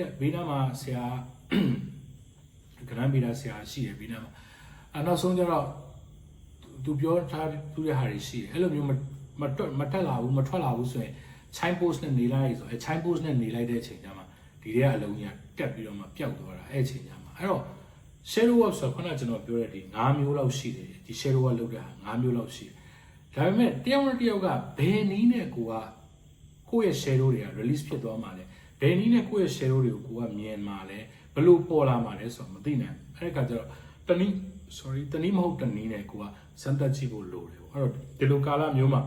က်ဘေးနားမှာဆရာကရမ်းဗီရာဆရာရှိတယ်ဘေးနားမှာနောက်ဆုံးကျတော့သူပြောထားသူရဲ့ဟာတွေရှိတယ်အဲ့လိုမျိုးမတက်လာဘူးမထွက်လာဘူးဆိုရင် chain post နဲ့နေလိုက်ဆိုအဲ chain post နဲ့နေလိုက်တဲ့အချိန်ကျမှဒီတွေကအလုံးကြီးတက်ပြီးတော့မှပျောက်သွားတာအဲ့အချိန်ကျမှအဲ့တော့ shadow work ဆိုတော့ခုနကကျွန်တော်ပြောတဲ့ဒီ9မျိုးလောက်ရှိတယ်ဒီ shadow work လုပ်တဲ့9မျိုးလောက်ရှိတယ်ဒါပေမဲ့တယောက်နဲ့တယောက်ကဘယ်နည်းနဲ့ကိုယ့်ရဲ့ shadow တွေက release ဖြစ်သွားမှာလဲဘယ်နည်းနဲ့ကိုယ့်ရဲ့ shadow တွေကိုကိုကမြင်မှာလဲဘလို့ပေါ်လာမှာလဲဆိုတော့မသိနိုင်အဲ့ဒါကကျတော့တနည်းမဟုတ်တနည်းနဲ့ကိုကစမ်းသပ်ကြည့်ဖို့လိုတယ်ပေါ့အဲ့တော့ဒီလိုကာလမျိုးမှာ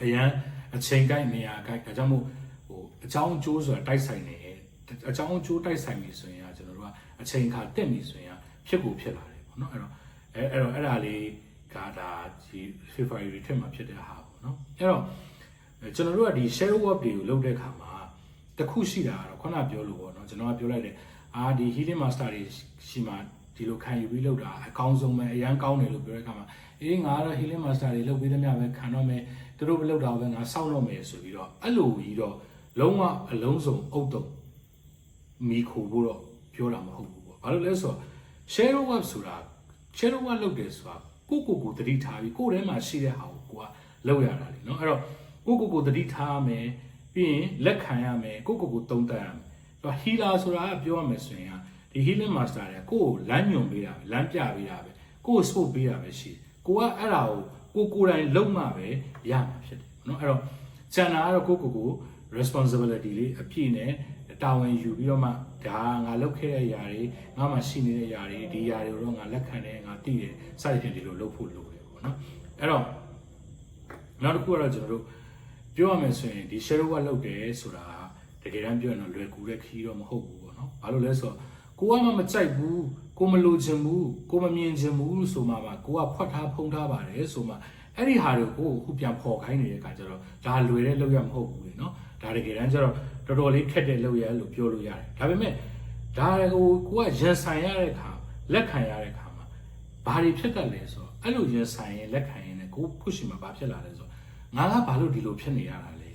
အရန်အချိန်ကိုက်နေရာကိုက်ဒါကြောင့်မို့အကြောင်းအကျိုးဆိုတာတိုက်ဆိုင်နေအကြောင်းအကျိုးတိုက်ဆိုင်ပြီဆိုရင်ကျွန်တော်တို့ကအချိန်ခါတက်ပြီဆိုရင်ဖြစ်လာတယ်ပေါ့နော်အဲ့ဒါလေးကဒါဒီ February retreat မှာဖြစ်တဲ့ဟာပေါ့နော်အဲ့တော့ကျွန်တော်တို့ကဒီ shadow work တွေကိုလုပ်တဲ့အခါမှာတခုရှိတာကတော့ခုနပြောလို့ပေါ့နော်ကျွန်တော်ကပြောလိုက်တယ်ဒီ healing master တွေရှိမှဒီလိုခံယူပြီးလုပ်တာအကောင်းဆုံးပဲအရန်ကောင်းတယ်လို့ပြောတဲ့အခါမှာငါကတော့ healing master တွေလုပ်ပေးသမျှပဲခံတော့မယ်သူတို့မလုပ်တာပဲငါစောင့်တော့မယ်ဆိုပြီးတော့အဲ့လိုကြီးတော့လုံးဝအလုံးစုံအုပ်တုံမိခိုဖို့တော့ပြောတာမဟုတ်ဘူးပေါ့ဘာလို့လဲဆိုတော့ shadow work ဆိုတာ shadow work လုပ်တယ်ဆိုတာကိုတတိထားပြီးကိုယ်ထဲမှာရှိတဲ့ဟာကိုကလုပ်ရတာလေနော်အဲ့တော့ကိုတတိထားရမယ်ပြီးရင်လက်ခံရမယ်ကိုသုံးသပ်ရမယ်ဆိုတော့ healer ဆိုတာကပြောရမယ်ဆိုရင်ဒီ healing master တွေကိုလမ်းညွန်ပေးတာပဲလမ်းပြပေးတာပဲကို support ပေးတာပဲရှိတယ်ကိုကအဲ့ဒါကိုကိုယ်တိုင်လုံးမှပဲရမှာဖြစ်တယ်နော်အဲ့တော့ကျန်တာကတော့ကို responsibility လေးအပြည့်နဲ့တာဝန်ယူပြီးတော့မှဒါငါလုပ်ခဲ့တဲ့အရာတွေငါမှရှိနေတဲ့အရာတွေဒီအရာတွေကိုတော့ငါလက်ခံတယ်ငါသိတယ်စသဖြင့်ဒီလိုလုပ်ဖို့လိုတယ်ပေါ့နော်အဲ့တော့နောက်တစ်ခုကတော့ကျွန်တော်တို့ပြောရမယ်ဆိုရင်ဒီ shadow work လုပ်တယ်ဆိုတာတကယ်တမ်းပြောရင်တော့လွယ်ကူတဲ့ခီးတော့မဟုတ်ဘူးပေါ့နော်ဘာလို့လဲဆိုတော့ကိုကမှမကြိုက်ဘူးကိုမလိုချင်ဘူးကိုမမြင်ချင်ဘူးဆိုမှကိုကဖွက်ထားဖုံးထားပါတယ်ဆိုမှအဲ့ဒီဟာတွေကိုအခုပြန်ဖော်ခိုင်းနေတဲ့အခါကျတော့ဒါလွယ်တဲ့လုပ်ရမဟုတ်ဘူးလေနော်ဒါတကယ်တမ်းကျတော့တော်တော်လေးခက်တဲ့လုပ်ရလို့ပြောလို့ရတယ်ဒါပေမဲ့ဒါကိုကရင်ဆိုင်ရတဲ့အခါလက်ခံရတဲ့အခါမှာဘာတွေဖြစ်တတ်လဲဆိုတော့အဲ့လိုရင်ဆိုင်ရင်လက်ခံရင်လည်းကိုခုရှိမှာဘာဖြစ်လာလဲဆိုတော့ငါကဘာလို့ဒီလိုဖြစ်နေရတာလဲ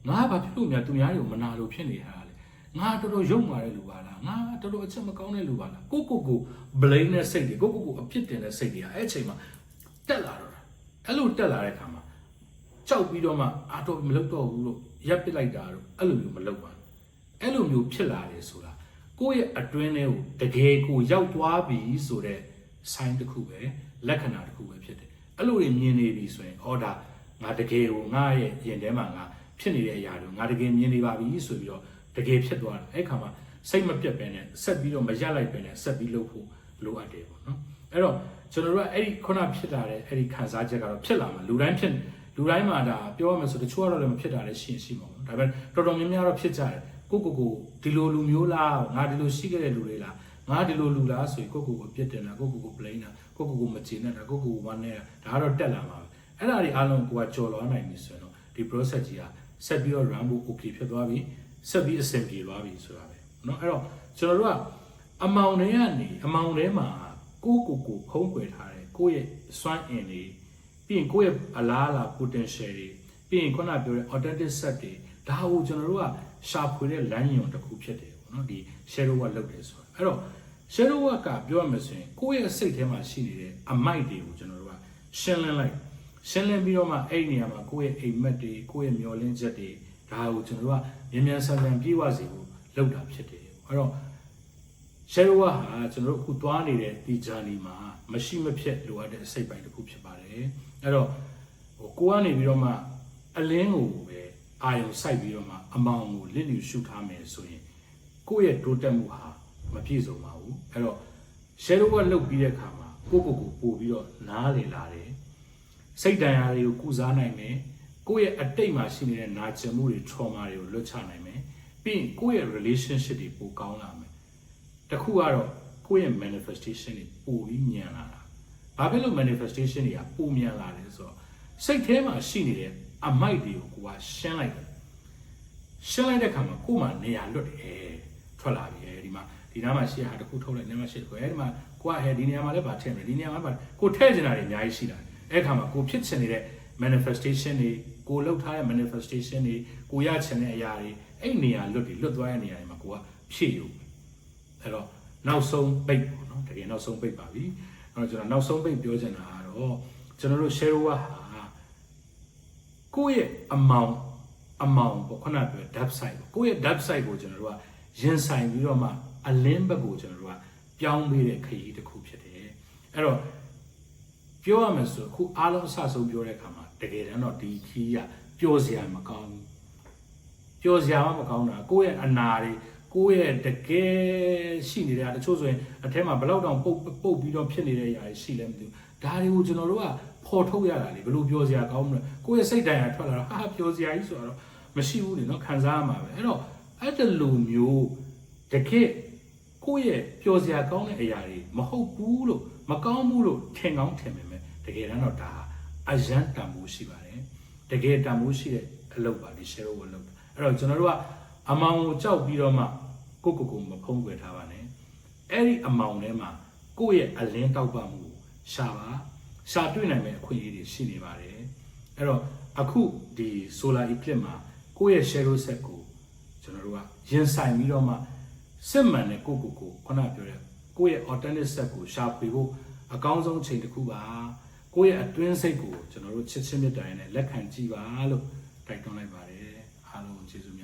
ငါကဘာဖြစ်လို့များသူများတွေကိုမနာလို့ဖြစ်နေရတာလဲငါတော်တော်ယုံမာတဲ့လူပါလားငါတော်တော်အချက်မကောင်းတဲ့လူပါလားကို blame နဲ့စိတ်တွေကိုအပြစ်တင်တဲ့စိတ်တွေအဲ့အချိန်မှာတက်လာတော့အဲ့လိုတက်လာတဲ့အခါမှာကြောက်ပြီးတော့မှတော့မလုပ်တော့ဘူးလို့ရပ်ပစ်လိုက်တာတော့အဲ့လိုမျိုးမလုပ်ပါဘူးအဲ့လိုမျိုးဖြစ်လာတယ်ဆိုတာကိုယ့်ရဲ့အတွင်းထဲကိုတကယ်ကိုရောက်သွားပြီဆိုတဲ့ sign တစ်ခုပဲလက္ခဏာတစ်ခုပဲဖြစ်တယ်အဲ့လိုတွေမြင်နေပြီဆိုရင်ဒါငါတကယ်ကိုငါရဲ့ရင်ထဲမှာငါဖြစ်နေတဲ့အရာတွေငါတကယ်မြင်နေပါပြီဆိုပြီးတော့တကယ်ဖြစ်သွားတယ်အဲ့ခါမှာစိတ်မပြတ်ပဲနဲ့ဆက်ပြီးတော့မရက်လိုက်ပဲနဲ့ဆက်ပြီးလုပ်ဖို့လိုအပ်တယ်ပေါ့နော်အဲ့တော့ကျွန်တော်တို့ကအဲ့ဒီခုနဖြစ်လာတဲ့အဲ့ဒီခံစားချက်ကတော့ဖြစ်လာမှာလူတိုင်းမှာဒါပြောရမယ်ဆိုတချို့ကတော့လည်းမဖြစ်တာလည်းရှိမှာပေါ့ဒါပေမဲ့တော်တော်များများတော့ဖြစ်ကြတယ်ကိုဒီလိုလူမျိုးလားငါဒီလိုရှိခဲ့တဲ့လူတွေလားငါဒီလိုလူလားဆိုရင်ကိုအပြစ်တင်တာကို blame တာကိုမကျေနပ်တာကိုဝမ်းနေတာဒါကတော့တက်လာမှာပဲအဲ့ဒါတွေအားလုံးကိုကကြော်လွှားနိုင်ပြီဆိုရင်တော့ဒီ process ကြီးကဆက်ပြီးတော့ run ဖို့ okay ဖြစ်သွားပြီဆက်ပြီးအဆင်ပြေသွားပြီဆိုတာပဲเนาะအဲ့တော့ကျွန်တော်တို့ကအမောင်ထဲမှာကိုဖုံးကွယ်ထားတယ်ကိုယ့်ရဲ့စွမ်းအင်တွေပြီးရင်ကိုယ့်ရဲ့အလားအလာ potential တွေပြီးရင်ခုနပြောတဲ့ authentic set တွေဒါကိုကျွန်တော်တို့ကရှာဖွေတဲ့လမ်းညွှန်တစ်ခုဖြစ်တယ်ပေါ့နော်ဒီ shadow work လုပ်တယ်ဆိုတာအဲ့တော့ shadow work ကပြောရမယ်ဆိုရင်ကိုယ့်ရဲ့စိတ်ထဲမှာရှိနေတဲ့အမိုက်တွေကိုကျွန်တော်တို့ကရှင်းလင်းပြီးတော့မှအဲ့ဒီနေရာမှာကိုယ့်ရဲ့အိမ်မက်တွေကိုယ့်ရဲ့မျောလင်းချက်တွေဒါကိုကျွန်တော်တို့ကမြန်ဆန်ပြေဝစေဖို့လုပ်တာဖြစ်တယ်အဲ့တော့ shadow work ဟာကျွန်တော်တို့အခုသွားနေတဲ့ဒီ journey မှာမရှိမဖြစ်လိုအပ်တဲ့အစိတ်ပိုင်းတစ်ခုဖြစ်ပါတယ်အဲ့တော့ကိုကနေပြီးတော့မှအလင်းကိုပဲအာရုံစိုက်ပြီးတော့မှအမောင်ကိုလစ်လျူရှုထားမယ်ဆိုရင်ကိုယ့်ရဲ့တိုးတက်မှုဟာမပြည့်စုံပါဘူးအဲ့တော့ shadow work လုပ်ပြီးတဲ့အခါမှာကိုပို့ပြီးတော့နားလေလာတယ်စိတ်တန်ရာတွေကိုကုစားနိုင်မယ်ကိုယ့်ရဲ့အတိတ်မှာရှိနေတဲ့နာကျင်မှုတွေ trauma တွေကိုလွတ်ချနိုင်မယ်ပြီးရင်ကိုယ့်ရဲ့ relationship တွေပိုကောင်းလာမယ်တခုကတော့ကိုယ့်ရဲ့ manifestation တွေပိုပြီးမြန်လာတာဘာဖြစ်လို့ manifestation တွေကပိုမြန်လာလဲဆိုတော့စိတ်ထဲမှာရှိနေတဲ့ အမိုက်တွေကိုကိုကရှင်းလိုက်တဲ့ခါမှာကို့မှာနေရာလွတ်တယ်ထွက်လာပြီဒီမှာဒီနားမှာရှေ့ဟာတစ်ခုထုတ်လိုက်နေမှာရှေ့ကိုဒီမှာကိုကဒီနေရာမှာလည်းဗာထည့်မယ်ဒီနေရာမှာဗာကိုထည့်ချင်တာတွေအများကြီးရှိလာအဲ့ခါမှာကိုဖြစ်ချင်နေတဲ့ manifestation တွေကိုလောက်ထားတဲ့ manifestation တွေကိုရချင်တဲ့အရာတွေအဲ့နေရာလွတ်သွားတဲ့နေရာတွေမှာကိုကဖြည့်ယူအဲ့တော့နောက်ဆုံးပိတ်ပေါ့နော်တကယ်နောက်ဆုံးပိတ်ပါပြီအဲ့တော့ကျွန်တော်နောက်ဆုံးပိတ်ပြောချင်တာကတော့ကျွန်တော်တို့ share ဟာကိုယ့်ရဲ့အမောင်ပေါ့ခုနပြော dark side ပေါ့ကိုယ့်ရဲ့ dark side ကိုကျွန်တော်တို့ကရင်ဆိုင်ပြီးတော့မှအလင်းဘက်ကိုကျွန်တော်တို့ကပြောင်းပေးတဲ့ခရီးတစ်ခုဖြစ်တယ်အဲ့တော့ပြောရမယ်ဆိုအခုအားလုံးအဆဆုံးပြောတဲ့အခါမှာတကယ်တမ်းတော့ဒီခီးကပျော်စရာမကောင်းဘူးပျော်စရာမကောင်းတာကိုယ့်ရဲ့အနာတွေကိုယ့်ရဲ့တကယ်ရှိနေတဲ့တချို့ဆိုရင်အထက်မှာဘလောက်တောင်ပုတ်ပြီးတော့ဖြစ်နေတဲ့အရာတွေရှိလဲမသိဘူးဒါတွေကိုကျွန်တော်တို့ကပေါ်ထုတ်ရတာလေဘယ်လိုပျော်စရာကောင်းမလဲကိုယ့်ရဲ့စိတ်တိုင်းကထွက်လာတော့ဟာပျော်စရာကြီးဆိုတော့မရှိဘူးလေနော်ခံစားရမှာပဲအဲ့တော့အဲ့တလူမျိုးတကယ်ကိုယ့်ရဲ့ပျော်စရာကောင်းတဲ့အရာတွေမဟုတ်ဘူးလို့မကောင်းဘူးလို့ထင်ကောင်းထင်ပေမဲ့တကယ်တမ်းတော့ဒါအယံတန်ဖိုးရှိပါတယ်တကယ်တန်ဖိုးရှိတဲ့အလုပ်ပါဒီ share ကိုလုပ်အဲ့တော့ကျွန်တော်တို့ကအမောင်ကိုကြောက်ပြီးတော့မှကိုမဖုံးကွယ်ထားပါနဲ့အဲ့ဒီအမောင်ထဲမှာကိုယ့်ရဲ့အလင်းတောက်ပမှုရှာတွေ့နိုင်မယ့်အခွင့်အရေးတွေရှိနေပါတယ်အဲ့တော့အခုဒီ solar eclipse မှာကိုယ့်ရဲ့ shadow set ကိုကျွန်တော်တို့ကရင်ဆိုင်ပြီးတော့မှစစ်မှန်တဲ့ကိုခုနပြောတဲ့ကိုယ့်ရဲ့ alternate set ကိုရှာဖွေဖို့အကောင်းဆုံးချိန်တစ်ခုပါကိုယ့်ရဲ့အတွင်းစိတ်ကိုကျွန်တော်တို့ချစ်ချင်းမြတ်တိုင်နဲ့လက်ခံကြည့်ပါလို့တိုက်တွန်းလိုက်ပါတယ်အားလုံးကျေးဇူး